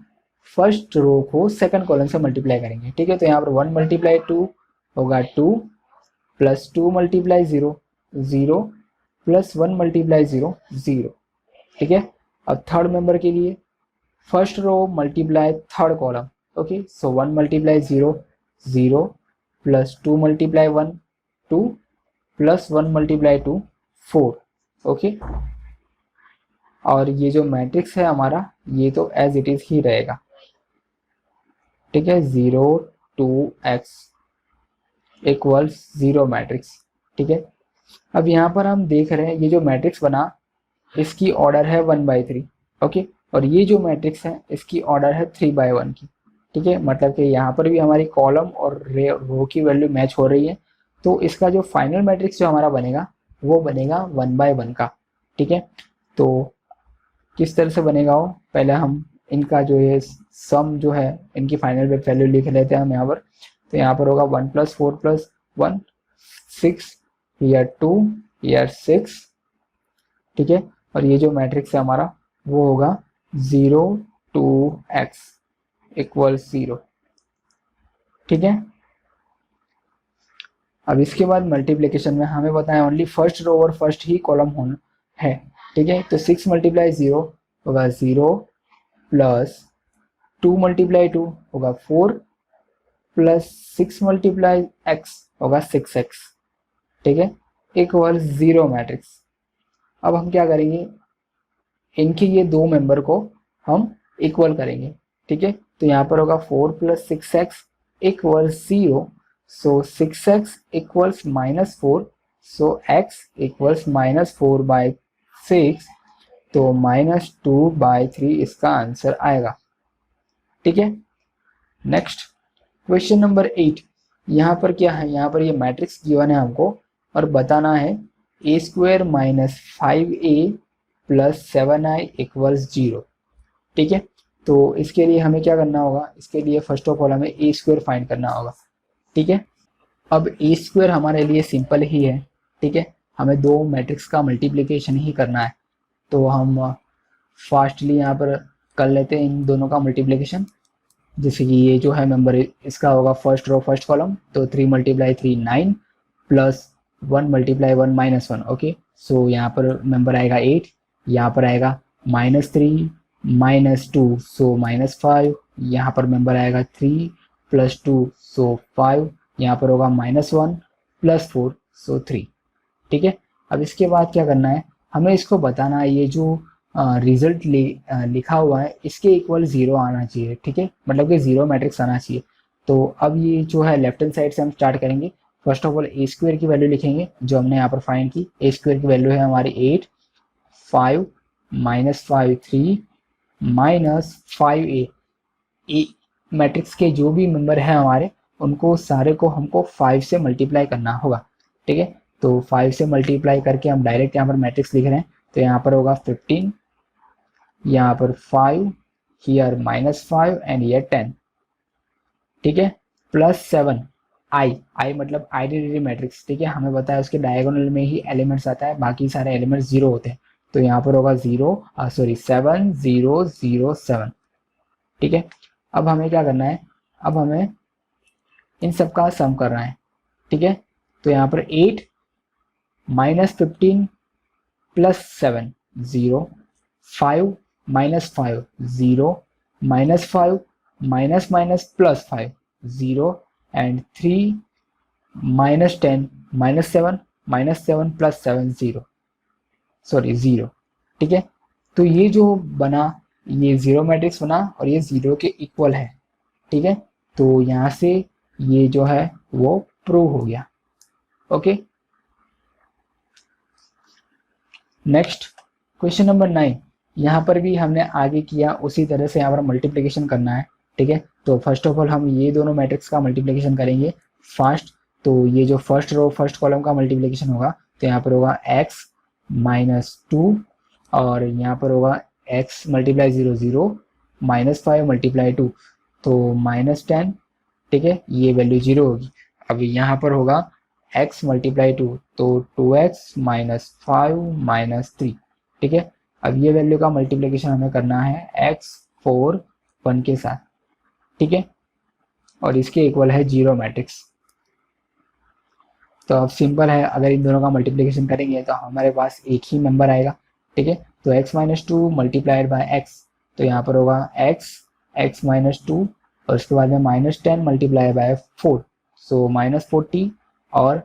फर्स्ट रो को सेकंड कॉलम से मल्टीप्लाई करेंगे। ठीक है, तो यहाँ पर 1 × 2 होगा 2, प्लस 2 × 0 0, प्लस 1 × 0 0। ठीक है, अब थर्ड मेंबर के लिए first row multiply third column. Okay, so 1 × 0 0, plus 2 × 1 2, plus 1 × 2 4। Okay, और ये जो मैट्रिक्स है हमारा ये तो एज इट इज ही रहेगा। ठीक है, 0 2 x इक्वल्स 0 मैट्रिक्स। ठीक है, अब यहाँ पर हम देख रहे हैं ये जो मैट्रिक्स बना इसकी ऑर्डर है 1/3। ओके, और ये जो मैट्रिक्स है इसकी ऑर्डर है 3/1 की। ठीक है, मतलब कि यहाँ पर भी हमारी कॉलम और रो की वैल्यू मैच हो रही है, तो इसका जो फाइनल मैट्रिक्स जो हमारा बनेगा वो बनेगा 1/1 का। ठीक है, तो किस तरह से बनेगा वो, पहले हम इनका जो ये सम जो है इनकी फाइनल वैल्यू लिख लेते हैं हम यहाँ पर। तो यहाँ पर होगा 1 + 4 + 1 6, ईयर 2 ईयर 6। ठीक है, और ये जो मैट्रिक्स है हमारा वो होगा 0 2 x इक्वल्स 0। ठीक है, अब इसके बाद मल्टीप्लिकेशन में हमें बताया ओनली फर्स्ट रो और फर्स्ट ही कॉलम होना है। ठीक है, तो 6 × 0 होगा 0, प्लस 2 × 2 होगा 4, प्लस 6 × x होगा 6x। ठीक है, इक्वल्स 0 मैट्रिक्स। अब हम क्या करेंगे, इनके ये दो मेंबर को हम इक्वल करेंगे। ठीक है, तो यहाँ पर होगा 4 + 6x इक्वल्स 0, सो 6x इक्वल्स -4, सो x इक्वल्स -4/6, तो -2/3 इसका आंसर आएगा। ठीक है, नेक्स्ट क्वेश्चन नंबर 8। यहाँ पर क्या है, यहाँ पर ये मैट्रिक्स गिवन है हमको और बताना है a² - 5a + 7i इक्वल्स 0। ठीक है, तो इसके लिए हमें क्या करना होगा, इसके लिए फर्स्ट ऑफ ऑल हमें a² फाइंड करना होगा। ठीक है, अब a² हमारे लिए सिंपल ही है। ठीक है, हमें दो मैट्रिक्स का मल्टीप्लिकेशन ही करना है, तो हम फास्टली यहाँ पर कर लेते हैं इन दोनों का मल्टीप्लिकेशन। जैसे कि ये जो है मेंबर इसका होगा फर्स्ट रो फर्स्ट कॉलम, तो 3 × 3 9, प्लस 1 × 1 -1। ओके, सो यहाँ पर मेंबर आएगा 8, यहाँ पर आएगा -3 -2, सो -5, यहाँ पर मेंबर आएगा 3 + 2, सो 5, यहाँ पर होगा -1 + 4, सो 3। ठीक है, अब इसके बाद क्या करना है, हमें इसको बताना है ये जो रिजल्ट लिखा हुआ है इसके इक्वल 0 आना चाहिए। ठीक है, मतलब कि 0 मैट्रिक्स आना चाहिए। तो अब ये जो है लेफ्ट हैंड साइड से हम स्टार्ट करेंगे। फर्स्ट ऑफ ऑल a² की वैल्यू लिखेंगे जो हमने यहाँ पर फाइंड की। a² की वैल्यू है हमारी 8, 5 -5 3 -5a। ए मैट्रिक्स के जो भी मेंबर हैं हमारे उनको सारे को हमको 5 से मल्टीप्लाई करना होगा। ठीक है, तो 5 से मल्टीप्लाई करके हम डायरेक्ट यहाँ पर मैट्रिक्स लिख रहे हैं, तो यहाँ पर होगा 15, यहाँ पर 5, हियर -5 एंड हियर 10। ठीक है, प्लस 7 आई मतलब आइडेंटिटी मैट्रिक्स। ठीक है, हमें बताया उसके डायगोनल में ही एलिमेंट्स आता है, बाकी सारे एलिमेंट्स 0 होते हैं, तो यहाँ पर होगा 7 0 0 7। ठीक है, अब हमें क्या करना है, अब हमें इन सब का सम करना है। ठीक है, तो यहाँ पर 8 -15 + 7 0, 5 -5 0, -5 +5 0, एंड 3 -10 -7 -7 + 7 0, सॉरी 0। ठीक है, तो ये जो बना, ये जीरो मैट्रिक्स बना और ये जीरो के इक्वल है, ठीक है। तो यहाँ से ये जो है वो प्रूव हो गया। Okay, next question number 9। यहाँ पर भी हमने आगे किया उसी तरह से, यहाँ पर मल्टीप्लिकेशन करना है, ठीक है। तो फर्स्ट ऑफ ऑल हम ये दोनों मैट्रिक्स का मल्टीप्लिकेशन करेंगे फर्स्ट। तो ये जो फर्स्ट रो फर्स्ट कॉलम का मल्टीप्लिकेशन होगा, तो यहाँ पर होगा x माइनस 2 और यहाँ पर होगा x मल्टीप्लाई 0 0 माइनस 5 मल्टीप्लाई 2 तो माइनस 10, ठीक है, ये वैल्यू 0 होगी। अब यहाँ पर होगा x मल्टीप्लाई 2 तो 2x माइनस 5 माइनस 3, ठीक है। अब ये वैल्यू का मल्टीप्लिकेशन हमें करना है x 4 1 के साथ, ठीक है, और इसके इक्वल है जीरो मैट्रिक्स। तो अब सिंपल है, अगर इन दोनों का मल्टीप्लिकेशन करेंगे तो हमारे पास एक ही नंबर आएगा, ठीक है। तो x minus 2 multiplied by x, तो यहाँ पर होगा x माइनस 2 और उसके बाद में minus 10 multiply by 4, so minus 40 और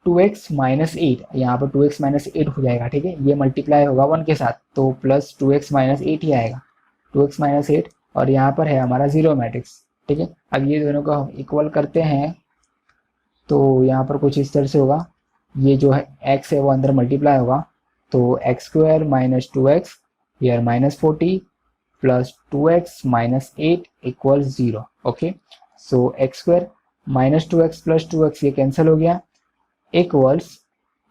2x माइनस 8, यहाँ पर 2x माइनस 8 हो जाएगा, ठीक है। ये मल्टीप्लाई होगा 1 के साथ तो प्लस 2x माइनस 8 ही आएगा, 2x माइनस 8 और यहाँ पर है हमारा जीरो मैट्रिक्स, ठीक है। अब ये दोनों को हम इक्वल करते हैं तो यहाँ पर कुछ इस तरह से होगा, ये जो है x है वो अंदर मल्टीप्लाई होगा, तो x square minus 2x here minus 40 plus 2x minus 8 equal 0। Okay, so x square minus 2x plus 2x ये कैंसिल हो गया, equals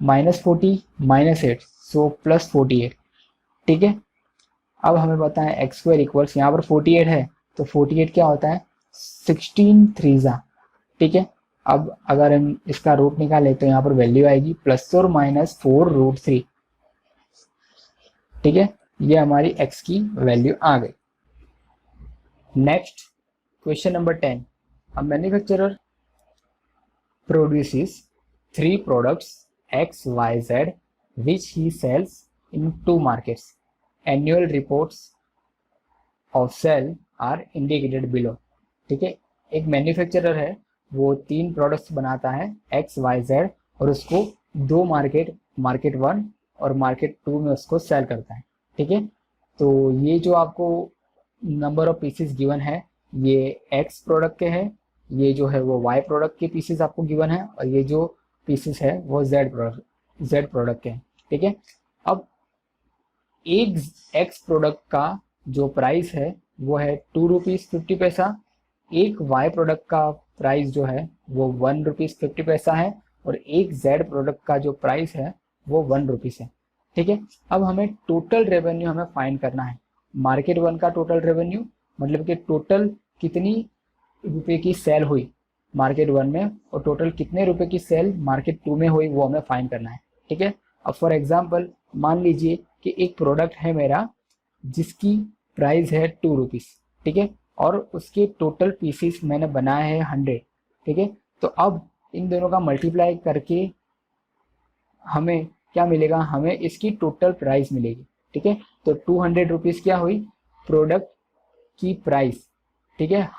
minus 40 minus 8 so plus 48, ठीक है। अब हमें पता है एक्स स्क्वायर इक्वल्स, यहाँ पर 48 है तो 48 क्या होता है 16 थ्रीजा, ठीक है। अब अगर हम इसका रूट निकालें तो यहाँ पर वैल्यू आएगी प्लस और माइनस 4 रूट 3, ठीक है। ये हमारी x की वैल्यू आ गई। Next question number 10। A manufacturer produces 3 products X, Y, Z which he sells in 2 markets. Annual reports of sale are indicated below, ठीक है। एक मैन्युफैक्चरर है, वो 3 प्रोडक्ट्स बनाता है X, Y, Z और उसको 2 मार्केट, मार्केट 1 और मार्केट 2 में उसको सेल करता है, ठीक है। तो ये जो आपको नंबर ऑफ पीसेस गिवन है ये X प्रोडक्ट के हैं, ये जो है वो Y प्रोडक्ट के पीसेस आपको गिवन है और ये जो पीसेस है वो Z प्रोडक्ट के हैं, ठीक है। अब एक X प्रोडक्ट का जो प्राइस है वो है 2 रुपीज़ 50 पैसा, एक Y प्रोडक्ट का प्राइस जो है वो 1 रुपीज़ 50 पैसा है और एक Z प्रोडक्ट का जो प्राइस है वो 1 रुपीज़ है, ठीक है। अब हमें टोटल रेवेन्यू हमें फाइंड करना है, मार्केट 1 का टोटल रेवेन्यू, मतलब कि टोटल कितनी रुपए की सेल हुई मार्केट 1 में और टोटल कितने रुपए की सेल मार्केट 2 में हुई वो हमें फाइंड करना है, ठीक है। अब फॉर एग्जांपल मान लीजिए कि एक प्रोडक्ट है मेरा जिसकी प्राइस है 2 रुपीज़, ठीक है, और उसके टोटल पीसेस मैंने बनाए हैं 100, ठीक है। तो अब इन दोनों का मल्टीप्लाई करके हमें क्या मिलेगा, हमें इसकी टोटल प्राइस मिलेगी, ठीक है। तो 200 रुपीज़ क्या हुई प्रोडक्ट की प्राइस, ठीक है,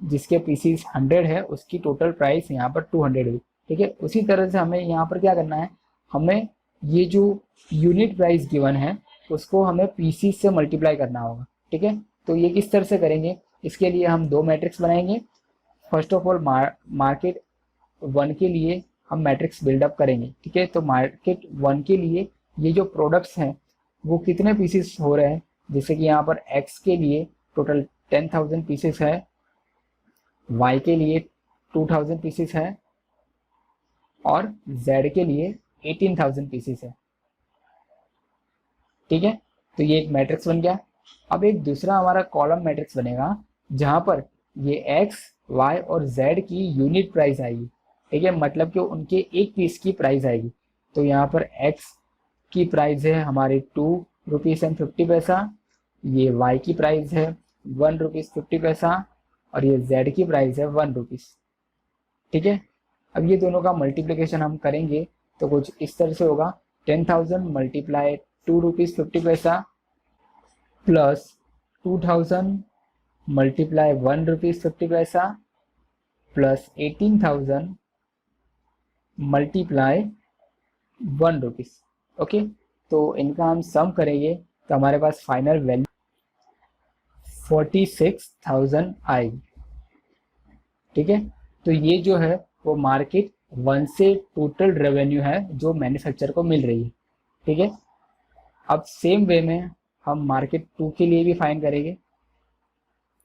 जिसके पीसीस 100 है उसकी टोटल प्राइस यहाँ पर 200 हुई, ठीक है। उसी तरह से हमें यहाँ पर क्या करना है, हमें ये जो यूनिट प्राइस गिवन है उसको हमें पीसीस से मल्टीप्लाई करना होगा, ठीक है। तो ये किस तरह से करेंगे, इसके लिए हम 2 मैट्रिक्स बनाएंगे। फर्स्ट ऑफ ऑल मार्केट 1 के लिए हम मैट्रिक्स बिल्डअप करेंगे, ठीक है। तो मार्केट 1 के लिए ये जो प्रोडक्ट्स हैं वो कितने पीसेस हो रहे हैं, जैसे कि यहाँ पर एक्स के लिए टोटल 10,000 पीसेस है, y के लिए 2,000 पीसेस है और z के लिए 18,000 पीसेस है, ठीक है। तो ये एक मैट्रिक्स बन गया। अब एक दूसरा हमारा कॉलम मैट्रिक्स बनेगा जहां पर ये x, y और z की यूनिट प्राइस आएगी, ठीक है, मतलब कि उनके एक पीस की प्राइस आएगी। तो यहाँ पर x की प्राइस है हमारी 2 रुपीज़ एंड 50 पैसा, ये y की प्राइस है 1 रुपीज़ 50 पैसा और ये z की प्राइस है 1 रुपीज़, ठीक है। अब ये दोनों का मल्टीप्लिकेशन हम करेंगे तो कुछ इस तरह से होगा 10,000 मल्टीप्लाई 2 रुपीज़ 50 पैसा प्लस 2,000 मल्टीप्लाई 1 रुपीज़ 50 पैसा प्लस 18,000 मल्टीप्लाई 1 रुपीज़। ओके, तो इनका हम सम करेंगे तो हमारे पास फाइनल वैल्यू 46,000 आएगी। ठीक है, तो ये जो है वो मार्केट 1 से टोटल रेवेन्यू है जो मैन्युफैक्चर को मिल रही है। ठीक है, अब सेम वे में हम मार्केट 2 के लिए भी फाइन करेंगे।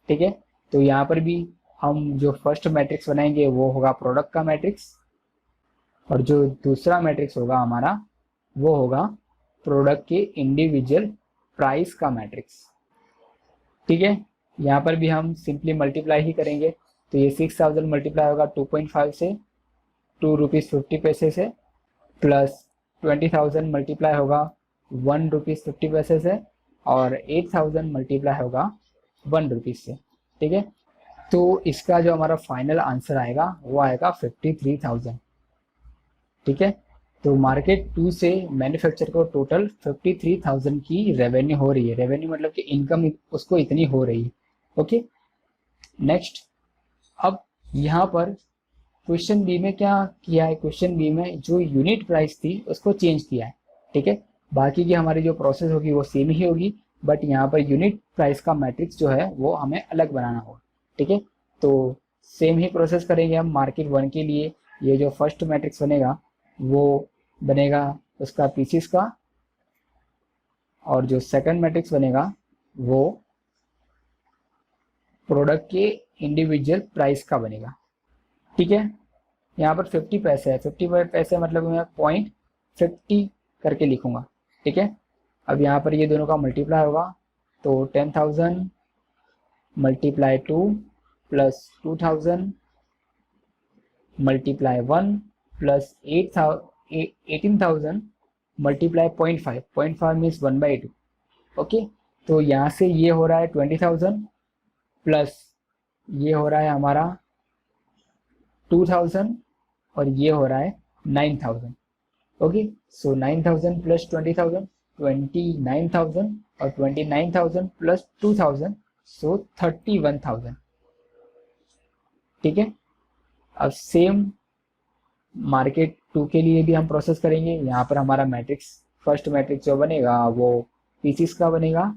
ठीक है, तो यहाँ पर भी हम जो फर्स्ट मैट्रिक्स बनाएंगे वो होगा प्रोडक्ट का मैट्रिक्स, और जो दूसरा मैट्रिक्स होगा हमारा वो होगा प्रोडक्ट के इंडिविजुअल प्राइस का मैट्रिक्स। ठीक है, यहाँ पर भी हम सिंपली मल्टीप्लाई ही करेंगे, तो ये 6,000 मल्टीप्लाई होगा 2.5 से, 2 रुपीज़ 50 पैसे से, प्लस 20,000 मल्टीप्लाई होगा 1 रुपीज़ 50 पैसे से, और 8,000 मल्टीप्लाई होगा 1 रुपीज़ से। ठीक है, तो इसका जो हमारा फाइनल आंसर आएगा वो आएगा 53,000। ठीक है, तो मार्केट 2 से मैन्युफैक्चर को टोटल 53,000 की रेवेन्यू हो रही है। रेवेन्यू मतलब कि इनकम उसको इतनी हो रही है। ओके, नेक्स्ट, अब यहाँ पर क्वेश्चन बी में क्या किया है, क्वेश्चन बी में जो यूनिट प्राइस थी उसको चेंज किया है। ठीक है, बाकी की हमारी जो प्रोसेस होगी वो सेम ही होगी, बट यहाँ पर यूनिट प्राइस का मैट्रिक्स जो है वो हमें अलग बनाना होगा। ठीक है, तो सेम ही प्रोसेस करेंगे हम मार्केट 1 के लिए। ये जो फर्स्ट मैट्रिक्स बनेगा वो बनेगा उसका पीसीस का, और जो सेकंड मैट्रिक्स बनेगा वो प्रोडक्ट के इंडिविजुअल प्राइस का बनेगा। ठीक है, यहाँ पर 50 पैसे है, 50 पैसे मतलब मैं 0.50 करके लिखूंगा। ठीक है, अब यहाँ पर ये दोनों का मल्टीप्लाई होगा, तो 10,000 multiply 2 plus 2,000 multiply 1 plus 18,000 multiply 0.5, 0.5 means 1/2। Okay, तो यहाँ से ये हो रहा है 20,000 प्लस ये हो रहा है हमारा 2,000, और ये हो रहा है 9,000। ओके, सो 9,000 प्लस 20,000 29,000, और 29,000 प्लस 2,000 सो 31,000। ठीक है, अब सेम मार्केट 2 के लिए भी हम प्रोसेस करेंगे। यहाँ पर हमारा मैट्रिक्स, फर्स्ट मैट्रिक्स जो बनेगा वो पीसीस का बनेगा,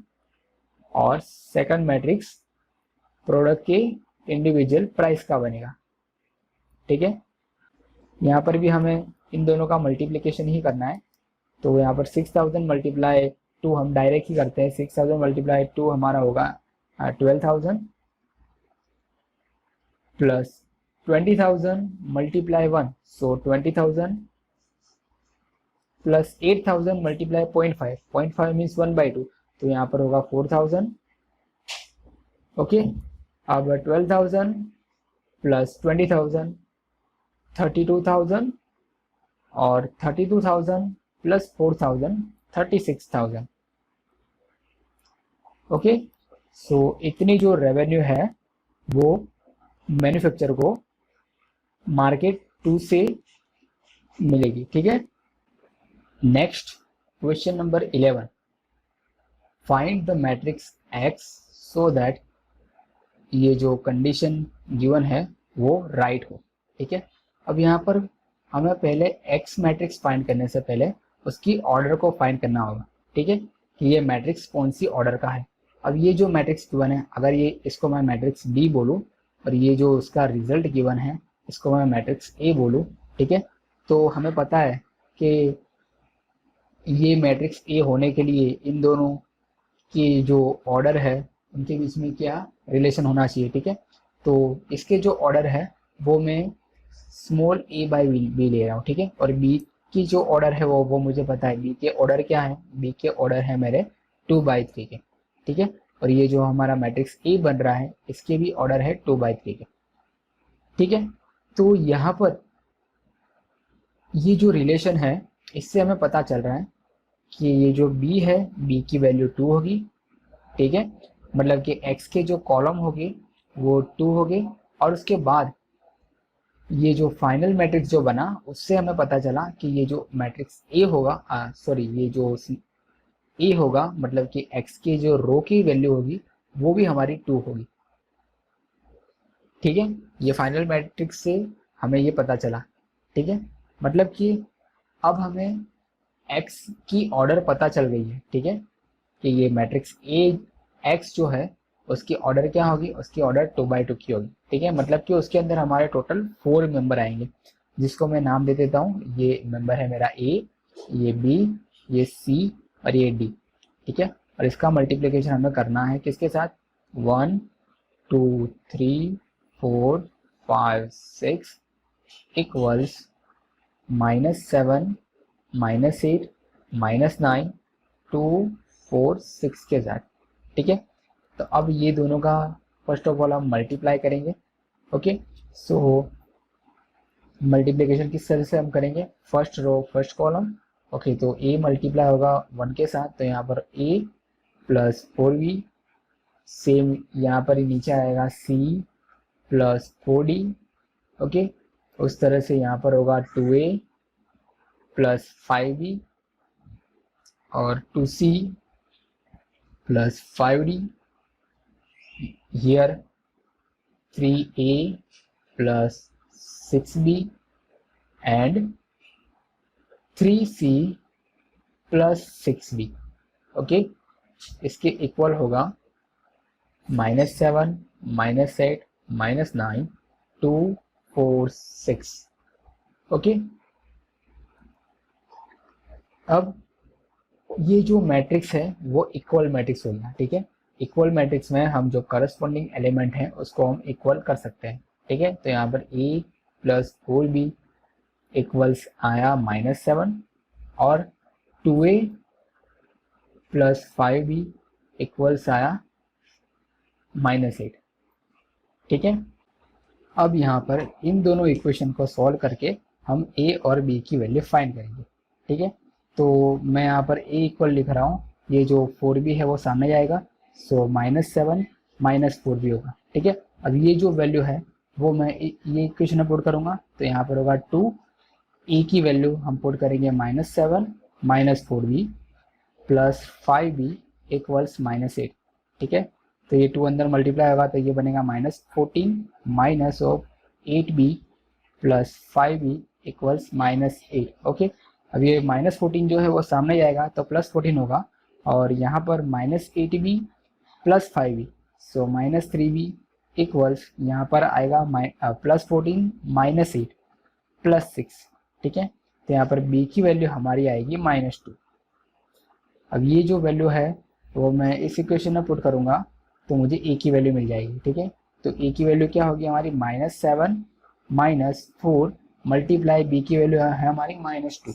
और सेकंड मैट्रिक्स प्रोडक्ट के इंडिविजुअल प्राइस का बनेगा। ठीक है, यहाँ पर भी हमें इन दोनों का मल्टीप्लिकेशन ही करना है, तो यहाँ पर 6,000 मल्टीप्लाई 2 हम डायरेक्ट ही करते हैं। 6,000 मल्टीप्लाई 2 हमारा होगा 12,000 प्लस 20,000 मल्टीप्लाई 1, सो 20,000 प्लस 8,000 मल्टीप्लाई 0.5, 0.5 मीन्स 1/2, तो यहाँ पर होगा 4,000। ओके, अब 12,000 प्लस 20,000 32,000, और 32,000 प्लस 4,000 36,000। ओके, सो इतनी जो रेवेन्यू है वो मैन्युफैक्चर को मार्केट 2 से मिलेगी। ठीक है, next question number 11, find the matrix x so that ये जो कंडीशन गिवन है वो राइट हो। ठीक है, अब यहाँ पर हमें पहले एक्स मैट्रिक्स फाइंड करने से पहले उसकी ऑर्डर को फाइंड करना होगा। ठीक है, कि ये मैट्रिक्स कौन सी ऑर्डर का है। अब ये जो मैट्रिक्स गिवन है, अगर ये इसको मैं मैट्रिक्स बी बोलूँ, और ये जो उसका रिजल्ट गिवन है इसको मैं मैट्रिक्स ए बोलूँ, ठीक है, तो हमें पता है कि ये मैट्रिक्स ए होने के लिए इन दोनों की जो ऑर्डर है उनके बीच में क्या रिलेशन होना चाहिए। ठीक है, तो इसके जो ऑर्डर है वो मैं स्मॉल ए बाई बी ले रहा हूँ। ठीक है, और बी की जो ऑर्डर है वो मुझे पता है। बी के ऑर्डर क्या है, बी के ऑर्डर है मेरे 2/3 के। ठीक है, और ये जो हमारा मैट्रिक्स ए बन रहा है इसके भी ऑर्डर है 2/3 के। ठीक है, तो यहाँ पर ये जो रिलेशन है इससे हमें पता चल रहा है कि ये जो b है, b की वैल्यू 2 होगी। ठीक है, मतलब कि x के जो कॉलम होगी वो 2 होगी, और उसके बाद ये जो फाइनल मैट्रिक्स जो बना उससे हमें पता चला कि ये जो मैट्रिक्स a होगा, सॉरी ये जो a होगा मतलब कि x के जो रो की वैल्यू होगी वो भी हमारी 2 होगी। ठीक है, ये फाइनल मैट्रिक्स से हमें ये पता चला। ठीक है, मतलब कि अब हमें x की ऑर्डर पता चल गई है। ठीक है, कि ये मैट्रिक्स ए एक्स जो है उसकी ऑर्डर क्या होगी, उसकी ऑर्डर 2x2 की होगी। ठीक है, मतलब कि उसके अंदर हमारे टोटल 4 मेंबर आएंगे, जिसको मैं नाम दे देता हूँ। ये मेंबर है मेरा ए, ये बी, ये सी और ये डी। ठीक है, और इसका मल्टीप्लिकेशन हमें करना है किसके साथ, 1 2 3 4 5 6 इक्वल्स -7 -8 -9 2 4 6 के साथ। ठीक है, तो अब ये दोनों का फर्स्ट ऑफ ऑल हम मल्टीप्लाई करेंगे। ओके, सो मल्टीप्लिकेशन किस तरह से हम करेंगे, first row first column. Okay, तो ए मल्टीप्लाई होगा 1 के साथ, तो यहाँ पर ए प्लस 4b, सेम यहाँ पर ही नीचे आएगा c प्लस 4d। ओके, उस तरह से यहाँ पर होगा 2a प्लस 5b और 2c plus 5d, here 3a plus 6b and 3c plus 6b। Okay, इसके इक्वल होगा -7 -8 -9 2 4 6। ओके, अब ये जो मैट्रिक्स है वो इक्वल मैट्रिक्स होगा। ठीक है, इक्वल मैट्रिक्स में हम जो करस्पॉन्डिंग एलिमेंट हैं उसको हम इक्वल कर सकते हैं। ठीक है, तो यहाँ पर a प्लस 4b इक्वल्स आया -7 और 2a प्लस 5b इक्वल्स आया -8। ठीक है, अब यहाँ पर इन दोनों इक्वेशन को सॉल्व करके हम a और b की वैल्यू फाइंड करेंगे। ठीक है, तो मैं यहाँ पर a इक्वल लिख रहा हूँ, ये जो 4b है वो सामने जाएगा, सो -7 -4b होगा। ठीक है, अब ये जो वैल्यू है वो मैं ये इक्वेशन में पुट करूँगा, तो यहाँ पर होगा 2, a की वैल्यू हम पुट करेंगे -7 -4b प्लस 5b इक्वल्स -8। ठीक है, तो ये 2 अंदर मल्टीप्लाई होगा तो ये बनेगा -14 minus of 8b plus 5b equals -8। Okay, अब ये -14 जो है वो सामने जाएगा तो +14 होगा और यहाँ पर -8b प्लस 5b, सो -3b इक्वल्स यहाँ पर आएगा +14 -8 प्लस 6। ठीक है, तो यहाँ पर b की वैल्यू हमारी आएगी -2। अब ये जो वैल्यू है वो मैं इस इक्वेशन में पुट करूँगा तो मुझे a की वैल्यू मिल जाएगी। ठीक है, तो a की वैल्यू क्या होगी हमारी -7 -4 मल्टीप्लाई b की वैल्यू है हमारी -2।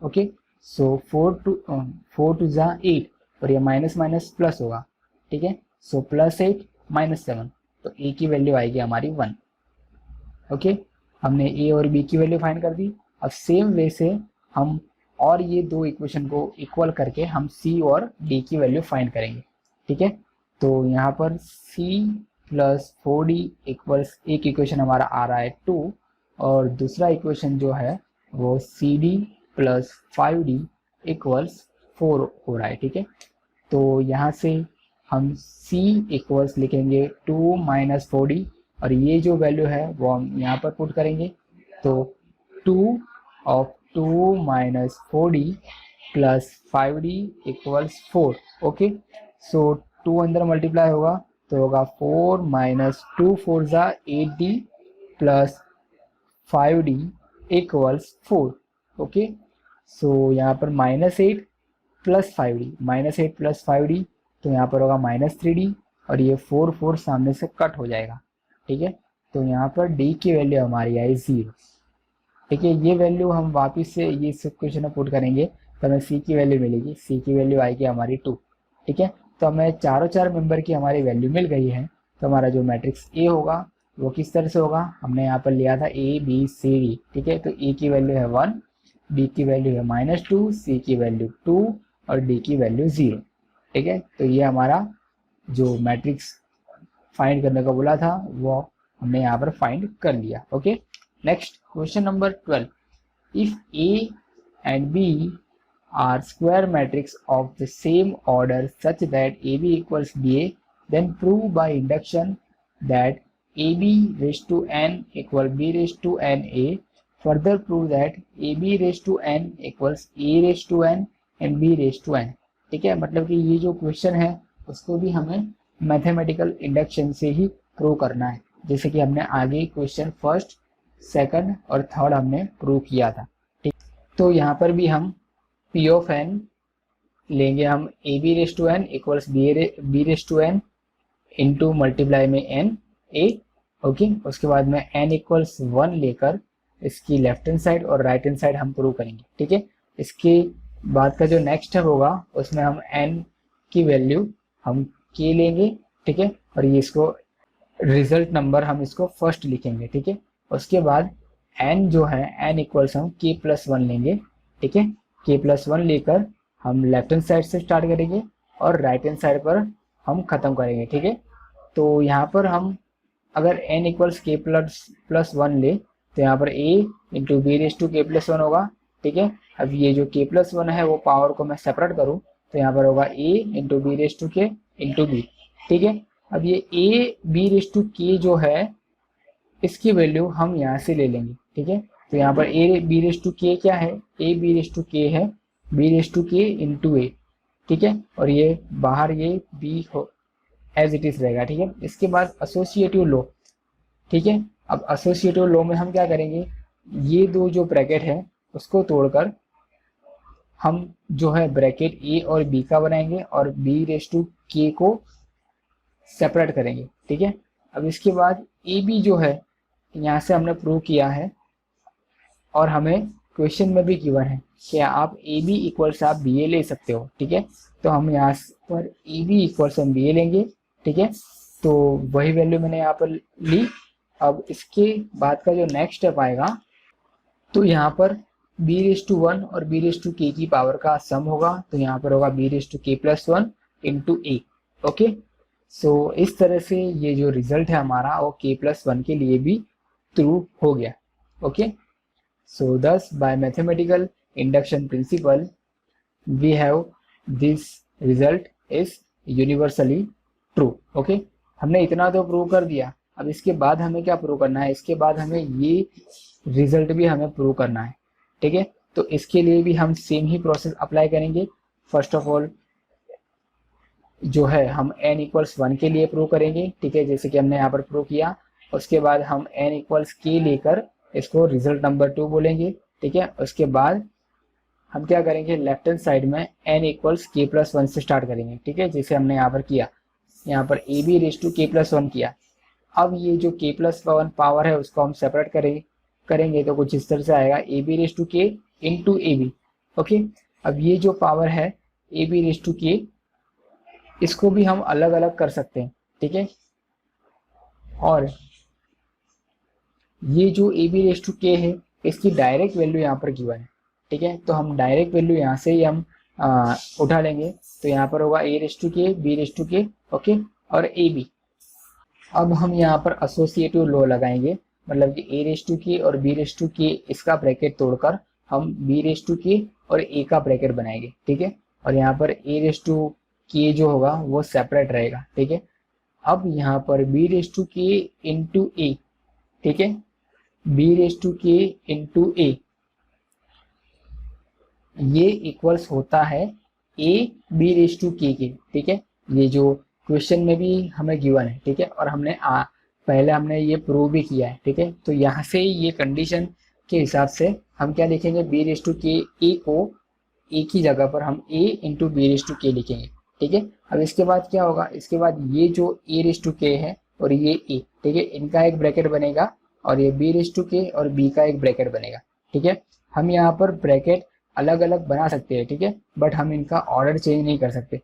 ओके, सो 4 टू जा 8 और ये माइनस माइनस प्लस होगा। ठीक है, सो +8 -7, तो a की वैल्यू आएगी हमारी 1। ओके, हमने a और b की वैल्यू फाइंड कर दी। अब सेम वे से हम और ये दो इक्वेशन को इक्वल करके हम c और d की वैल्यू फाइंड करेंगे। ठीक है, तो यहाँ पर c प्लस 4d इक्वल्स एक इक्वेशन हमारा आ रहा है 2 और दूसरा इक्वेशन जो है वो cd प्लस 5d इक्वल्स 4 हो रहा है। ठीक है, तो यहाँ से हम c इक्वल्स लिखेंगे 2 माइनस 4d और ये जो वैल्यू है वो हम यहाँ पर पुट करेंगे, तो 2 of 2 minus 4d plus 5d equals 4। Okay, so 2 अंदर मल्टीप्लाई होगा तो होगा 4 माइनस 2 4 जा 8d plus 5d equals 4। Okay, सो यहाँ पर -8 प्लस 5d, -8 प्लस 5d, तो यहाँ पर होगा -3d और ये 4 4 सामने से कट हो जाएगा। ठीक है, तो यहाँ पर d की वैल्यू हमारी आई 0। ठीक है, ये वैल्यू हम वापस से ये इक्वेशन में पुट करेंगे तो हमें c की वैल्यू मिलेगी, c की वैल्यू आएगी हमारी 2। ठीक है, तो हमें चारों मेंबर की हमारी वैल्यू मिल गई है। तो हमारा जो मैट्रिक्स a होगा वो किस तरह से होगा, हमने यहाँ पर लिया था a b c d। ठीक है, तो a की वैल्यू है 1, b की वैल्यू है -2, c की वैल्यू 2 और d की वैल्यू 0। ठीक है, तो ये हमारा जो मैट्रिक्स फाइंड करने को बोला था वो हमने यहाँ पर फाइंड कर लिया। Okay, next question number 12, if a and b are square matrix of the same order such that ab equals ba, then prove by induction that ab raised to n equal b raised to n a. Further prove that ab raised to n equals a raised to n and b raised to n. ठीक है, मतलब कि ये जो question है उसको भी हमें मैथमेटिकल इंडक्शन से ही प्रूव करना है, जैसे कि हमने आगे क्वेश्चन फर्स्ट, सेकंड और थर्ड हमने प्रूव किया था। ठीक, तो यहाँ पर भी हम पी ऑफ एन लेंगे, हम A B raise to N equals B raise to N into multiply में एन ए, ओके। उसके बाद में एन इक्वल्स 1 लेकर इसकी लेफ्ट हैंड साइड और राइट हैंड साइड हम प्रूव करेंगे, ठीक है। इसके बाद का जो नेक्स्ट स्टेप होगा उसमें हम एन की वैल्यू हम के लेंगे, ठीक है, और ये इसको रिजल्ट नंबर हम इसको फर्स्ट लिखेंगे, ठीक है। उसके बाद एन जो है एन इक्वल्स हम के प्लस 1 लेंगे, ठीक है। के प्लस 1 लेकर हम लेफ्ट हैंड साइड से स्टार्ट करेंगे और राइट हैंड साइड पर हम खत्म करेंगे, ठीक है। तो यहाँ पर हम अगर n इक्वल्स के प्लस 1 ले तो यहाँ पर a into B raise to K plus 1 होगा, ठीक है। अब ये जो के प्लस 1 है वो पावर को मैं सेपरेट करूँ तो यहाँ पर होगा a into B raise to K into B, ठीक है। अब ये a बी रेस टू के जो है इसकी वैल्यू हम यहाँ से ले लेंगे, ठीक है। तो यहाँ पर a बी रेस टू के क्या है, a बी रेस टू के है B raise to K into ए, ठीक है, और ये बाहर ये b हो एज इट इज रहेगा, ठीक है। इसके बाद एसोसिएटिव लो, ठीक है। अब एसोसिएटिव लो में हम क्या करेंगे, ये दो जो ब्रैकेट है उसको तोड़कर हम जो है ब्रैकेट ए और बी का बनाएंगे और बी रेस टू के को सेपरेट करेंगे, ठीक है। अब इसके बाद ए बी जो है यहाँ से हमने प्रूव किया है और हमें क्वेश्चन में भी गिवन है कि आप ए बी इक्वल्स आप बी ए ले सकते हो, ठीक है। तो हम यहाँ पर ए बी इक्वल्स हम बी ए लेंगे, ठीक है। तो वही वैल्यू मैंने यहाँ पर ली। अब इसके बाद का जो नेक्स्ट स्टेप आएगा तो यहाँ पर बी रेस टू 1 और बी रेस टू के की पावर का सम होगा, तो यहाँ पर होगा B raise to K plus 1 into A, okay. सो इस तरह से ये जो रिजल्ट है हमारा वो के प्लस 1 के लिए भी ट्रू हो गया, okay. So thus by mathematical induction principle we have this result is universally true, okay। हमने इतना तो प्रूव कर दिया, अब इसके बाद हमें क्या प्रूव करना है, इसके बाद हमें ये रिजल्ट भी हमें प्रूव करना है, ठीक है। तो इसके लिए भी हम सेम ही प्रोसेस अप्लाई करेंगे। फर्स्ट ऑफ ऑल जो है हम n इक्वल्स 1 के लिए प्रूव करेंगे, ठीक है, जैसे कि हमने यहाँ पर प्रूव किया। उसके बाद हम n इक्वल्स k लेकर इसको रिजल्ट नंबर 2 बोलेंगे, ठीक है। उसके बाद हम क्या करेंगे, लेफ्ट हैंड साइड में n इक्वल्स के प्लस 1 से स्टार्ट करेंगे, ठीक है, जैसे हमने यहाँ पर किया, यहाँ पर ए B raise to K plus 1 किया। अब ये जो के प्लस 1 पावर है उसको हम सेपरेट करेंगे तो कुछ इस तरह से आएगा ए B raise to K into A B, okay. अब ये जो पावर है ए बी रेस टू के इसको भी हम अलग अलग कर सकते हैं, ठीक है। और ये जो ए बी रेस टू के है इसकी डायरेक्ट वैल्यू यहाँ पर गिवन है, ठीक है। तो हम डायरेक्ट वैल्यू यहाँ से ही हम उठा लेंगे, तो यहाँ पर होगा ए रेस टू के बी रेस टू के, ओके, और ए बी। अब हम यहाँ पर एसोसिएटिव लॉ लगाएंगे, मतलब कि ए रेस टू के और बी रेस टू के इसका ब्रैकेट तोड़कर हम बी रेस टू के और ए का ब्रैकेट बनाएंगे, ठीक है। और यहाँ पर ए रेस टू के जो होगा वो सेपरेट रहेगा, ठीक है। अब यहाँ पर B raise to K into ए, ठीक है, B raise to K into ए, ये इक्वल्स होता है A B raise to K, ठीक है। ये जो क्वेश्चन में भी हमें गिवन है, ठीक है, और हमने पहले हमने ये प्रूव भी किया है, ठीक है। तो यहाँ से ये कंडीशन के हिसाब से हम क्या लिखेंगे, बी रेस टू के ए को ए की जगह पर हम ए इंटू बी रेस टू के लिखेंगे, ठीक है। अब इसके बाद क्या होगा, इसके बाद ये जो ए रेस टू के है और ये ए, ठीक है, इनका एक ब्रैकेट बनेगा और ये बी रेस टू के और बी का एक ब्रैकेट बनेगा, ठीक है। हम यहाँ पर ब्रैकेट अलग अलग बना सकते हैं, ठीक है, बट हम इनका ऑर्डर चेंज नहीं कर सकते।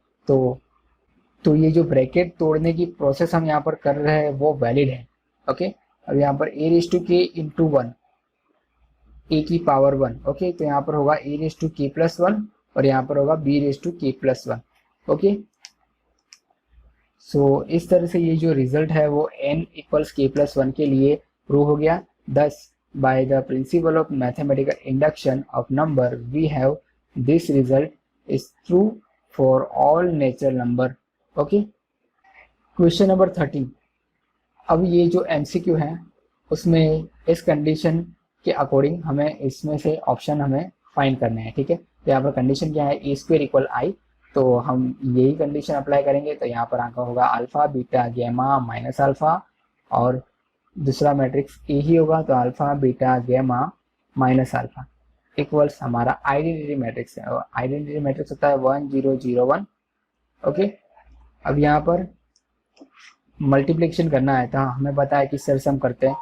तो ये जो ब्रैकेट तोड़ने की प्रोसेस हम यहाँ पर कर रहे हैं वो वैलिड है, ओके। अब यहाँ पर ए रेस टू के इंटू 1 ए की पावर 1, ओके, तो यहाँ पर होगा ए रेस टू के प्लस 1 और यहाँ पर होगा B raise to K plus 1, okay. सो इस तरह से ये जो रिजल्ट है वो n इक्वल्स के प्लस 1 के लिए प्रूव हो गया। Thus by the principle of mathematical induction of number we have this result is true for all natural number, okay। Question number 13। अब ये जो MCQ है उसमें इस कंडीशन के अकॉर्डिंग हमें इसमें से ऑप्शन हमें फाइंड करने हैं, ठीक है। तो यहाँ पर कंडीशन क्या है, ए स्क्वायर इक्वल आई, तो हम यही कंडीशन अप्लाई करेंगे। तो यहाँ पर आपका होगा alpha beta gamma minus alpha, और दूसरा मैट्रिक्स ए ही होगा, तो alpha beta gamma minus alpha equals हमारा आइडेंटिटी मैट्रिक्स है। और आइडेंटिटी मैट्रिक्स होता है 1 0 0 1। ओके, अब यहाँ पर मल्टीप्लिकेशन करना है, तो हमें पता है कि सर सम करते हैं,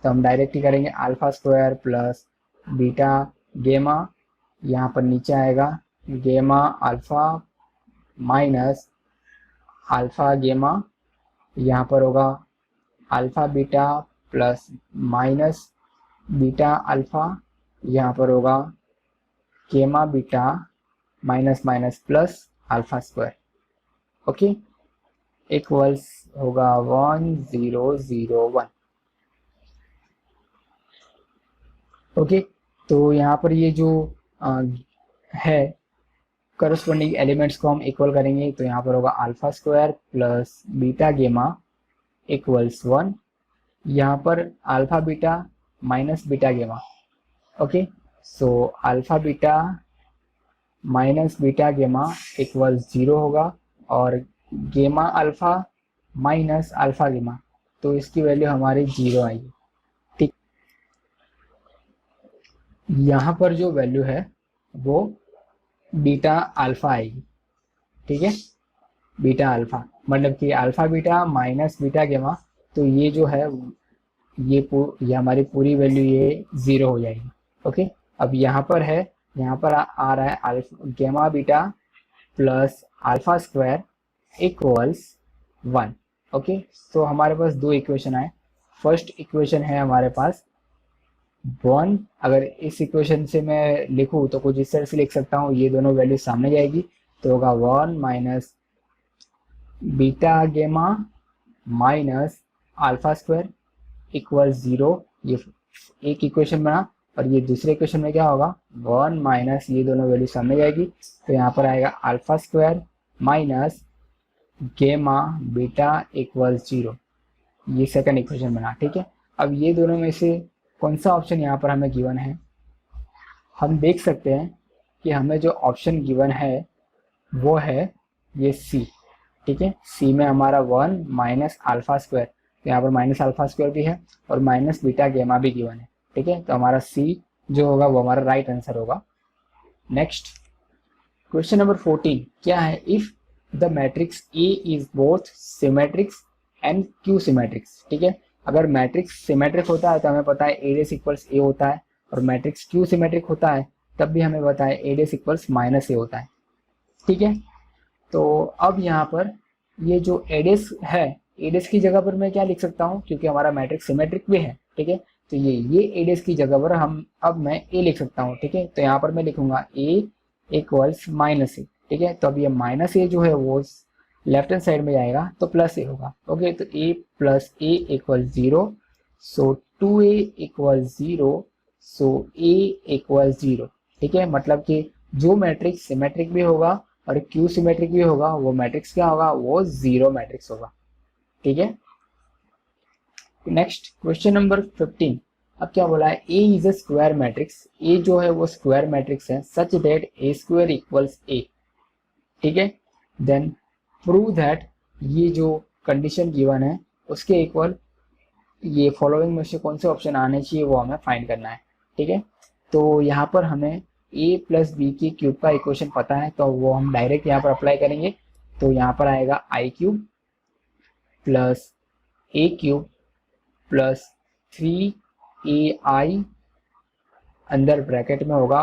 तो हम डायरेक्ट ही करेंगे अल्फा स्क्वायर प्लस बीटा गेमा, यहाँ पर नीचे आएगा गेमा अल्फा माइनस अल्फा गेमा, यहाँ पर होगा alpha beta plus minus beta alpha, यहाँ पर होगा गेमा beta minus minus plus alpha square. Okay, equals होगा 1 0 0 1। ओके, तो यहाँ पर ये जो है करस्पॉन्डिंग एलिमेंट्स को हम इक्वल करेंगे, तो यहाँ पर होगा अल्फा स्क्वायर प्लस बीटा गेमा इक्वल्स 1, यहाँ पर अल्फा बीटा माइनस बीटा गेमा। Okay, so alpha beta minus beta गेमा इक्वल्स 0 होगा, और गेमा अल्फा माइनस अल्फा गेमा, तो इसकी वैल्यू हमारी 0 आएगी। ठीक, यहाँ पर जो वैल्यू है वो बीटा अल्फा आएगी। ठीक है, बीटा अल्फा मतलब कि अल्फा बीटा माइनस बीटा गेमा, तो ये जो है ये हमारी पूरी वैल्यू ये 0 हो जाएगी। ओके, अब यहाँ पर है, यहाँ पर आ रहा है अल्फा गेमा beta plus alpha square equals 1। Okay, तो हमारे पास दो इक्वेशन आए। फर्स्ट इक्वेशन है हमारे पास 1, अगर इस इक्वेशन से मैं लिखूँ तो कुछ इस तरह से लिख सकता हूँ, ये दोनों वैल्यू सामने जाएगी, तो होगा 1 माइनस बीटा गेमा माइनस अल्फा स्क्वायर इक्वल 0। ये एक इक्वेशन बना, और ये दूसरे इक्वेशन में क्या होगा 1 माइनस, ये दोनों वैल्यू सामने जाएगी, तो यहाँ पर आएगा अल्फा स्क्वायर माइनस गेमा बीटा इक्वल 0। ये सेकंड इक्वेशन बना। ठीक है, अब ये दोनों में से कौन सा ऑप्शन यहाँ पर हमें गिवन है, हम देख सकते हैं कि हमें जो ऑप्शन गिवन है वो है ये सी। ठीक है, सी में हमारा 1 माइनस अल्फा स्क्वायर, तो यहाँ पर माइनस अल्फा स्क्वायर भी है और माइनस बीटा गेमा भी गिवन है। ठीक है, तो हमारा सी जो होगा वो हमारा राइट आंसर होगा। नेक्स्ट क्वेश्चन नंबर 14 क्या है, if the matrix A is both symmetrics and skew symmetrics. ठीक है, अगर मैट्रिक्स सिमेट्रिक होता है तो हमें पता है ए डेस इक्वल्स ए होता है, और मैट्रिक्स क्यू सिमेट्रिक होता है तब भी हमें पता है ए डेस इक्वल्स माइनस ए होता है। ठीक है, तो अब यहाँ पर ये जो एडेस है, एडेस की जगह पर मैं क्या लिख सकता हूँ, क्योंकि हमारा मैट्रिक्स सिमेट्रिक भी है। ठीक है, तो ये एडेस की जगह पर अब मैं ए लिख सकता हूँ। ठीक है, तो यहाँ पर मैं लिखूंगा ए इक्वल्स माइनस ए। ठीक है, तो अब ये माइनस ए जो है वो लेफ्ट हैंड साइड में जाएगा तो प्लस ए होगा। ओके, तो ए प्लस ए इक्वल 0, सो 2a इक्वल 0, सो ए इक्वल 0। ठीक है, मतलब कि जो मैट्रिक्स सिमेट्रिक भी होगा और क्यू सिमेट्रिक भी होगा वो मैट्रिक्स क्या होगा, वो 0 मैट्रिक्स होगा। ठीक है, नेक्स्ट क्वेश्चन नंबर 15। अब क्या बोला है, A is a square matrix, A जो है वो स्क्वायर मैट्रिक्स है such that A square equals A. ठीक है, देन प्रूव दैट, ये जो कंडीशन गिवन है उसके इक्वल ये फॉलोइंग में से कौन से ऑप्शन आने चाहिए वो हमें फाइंड करना है। ठीक है, तो यहाँ पर हमें a प्लस बी की क्यूब का इक्वेशन पता है, तो वो हम डायरेक्ट यहाँ पर अप्लाई करेंगे। तो यहाँ पर आएगा आई क्यूब प्लस ए क्यूब प्लस 3ai, अंदर ब्रैकेट में होगा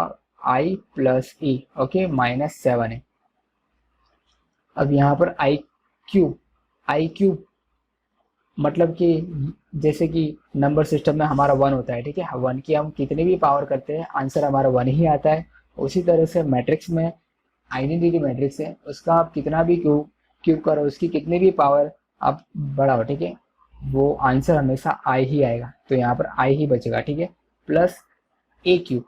i plus A, okay, minus 7a। अब यहाँ पर आई क्यूब मतलब कि जैसे कि नंबर सिस्टम में हमारा 1 होता है। ठीक है, 1 की हम कितनी भी पावर करते हैं आंसर हमारा 1 ही आता है। उसी तरह से मैट्रिक्स में आइडेंटिटी मैट्रिक्स है, उसका आप कितना भी क्यूब करो, उसकी कितनी भी पावर आप बढ़ाओ, ठीक है, वो आंसर हमेशा आई ही आएगा। तो यहाँ पर आई ही बचेगा। ठीक है, प्लस ए क्यूब,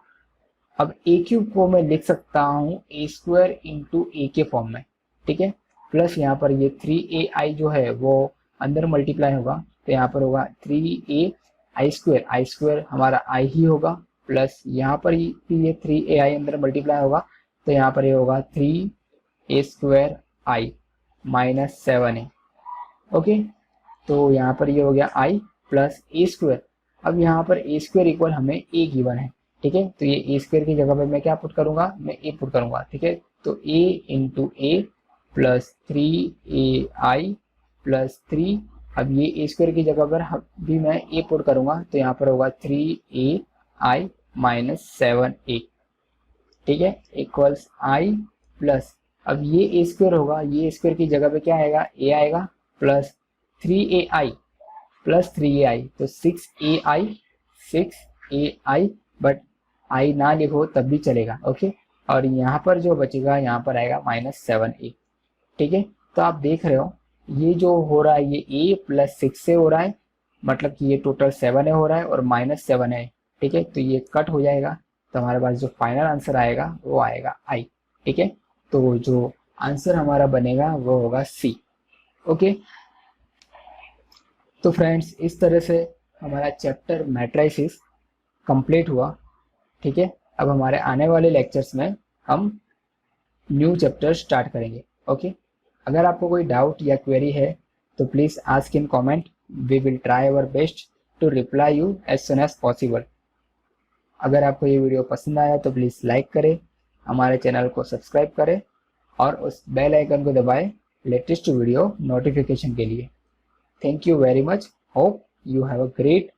अब ए क्यूब को मैं लिख सकता हूँ ए स्क्वायर इंटू ए के फॉर्म में। ठीक है, प्लस यहाँ पर ये 3ai जो है वो अंदर मल्टीप्लाई होगा, तो यहाँ पर होगा 3a आई स्क्वायर हमारा आई ही होगा, प्लस यहाँ पर ये 3ai अंदर मल्टीप्लाई होगा, तो यहाँ पर ये होगा 3 ए स्क्वायर आई माइनस 7a। ओके, तो यहाँ पर ये हो गया आई प्लस ए स्क्वायर। अब यहाँ पर ए स्क्वायर इक्वल हमें ए गिवन है, ठीक है, तो ये ए स्क्वायर की जगह पे मैं क्या पुट करूंगा, मैं ए पुट करूंगा, ठीक है, तो ए इंटू ए प्लस 3ai प्लस 3। अब ये ए स्क्वायर की जगह पर भी मैं ए पुट करूंगा, तो यहाँ पर होगा 3ai माइनस 7a, ठीक है, इक्वल्स आई प्लस, अब ये ए स्क्वायर होगा, ये स्क्वायर की जगह पे क्या आएगा, ए आएगा, प्लस 3ai प्लस 3ai, तो 6ai, बट आई ना लिखो तब भी चलेगा। ओके, और यहाँ पर जो बचेगा यहाँ पर आएगा माइनस 7a, ठीक है। तो आप देख रहे हो ये जो हो रहा है ये a प्लस 6 से हो रहा है, मतलब कि ये टोटल 7a हो रहा है और माइनस 7a, ठीक है, तो ये कट हो जाएगा, तो हमारे पास जो फाइनल आंसर आएगा वो आएगा आई, ठीक है। तो जो आंसर हमारा बनेगा वो होगा सी। ओके, तो फ्रेंड्स इस तरह से हमारा चैप्टर मैट्रिसेस कंप्लीट हुआ, ठीक है। अब हमारे आने वाले लेक्चर्स में हम न्यू चैप्टर स्टार्ट करेंगे। ओके, अगर आपको कोई डाउट या क्वेरी है तो please ask in comment, we will try our best to reply you as soon as possible. अगर आपको ये वीडियो पसंद आया तो प्लीज़ लाइक करें, हमारे चैनल को सब्सक्राइब करें और उस बेल आइकन को दबाएं लेटेस्ट वीडियो नोटिफिकेशन के लिए। Thank you very much. Hope you have a great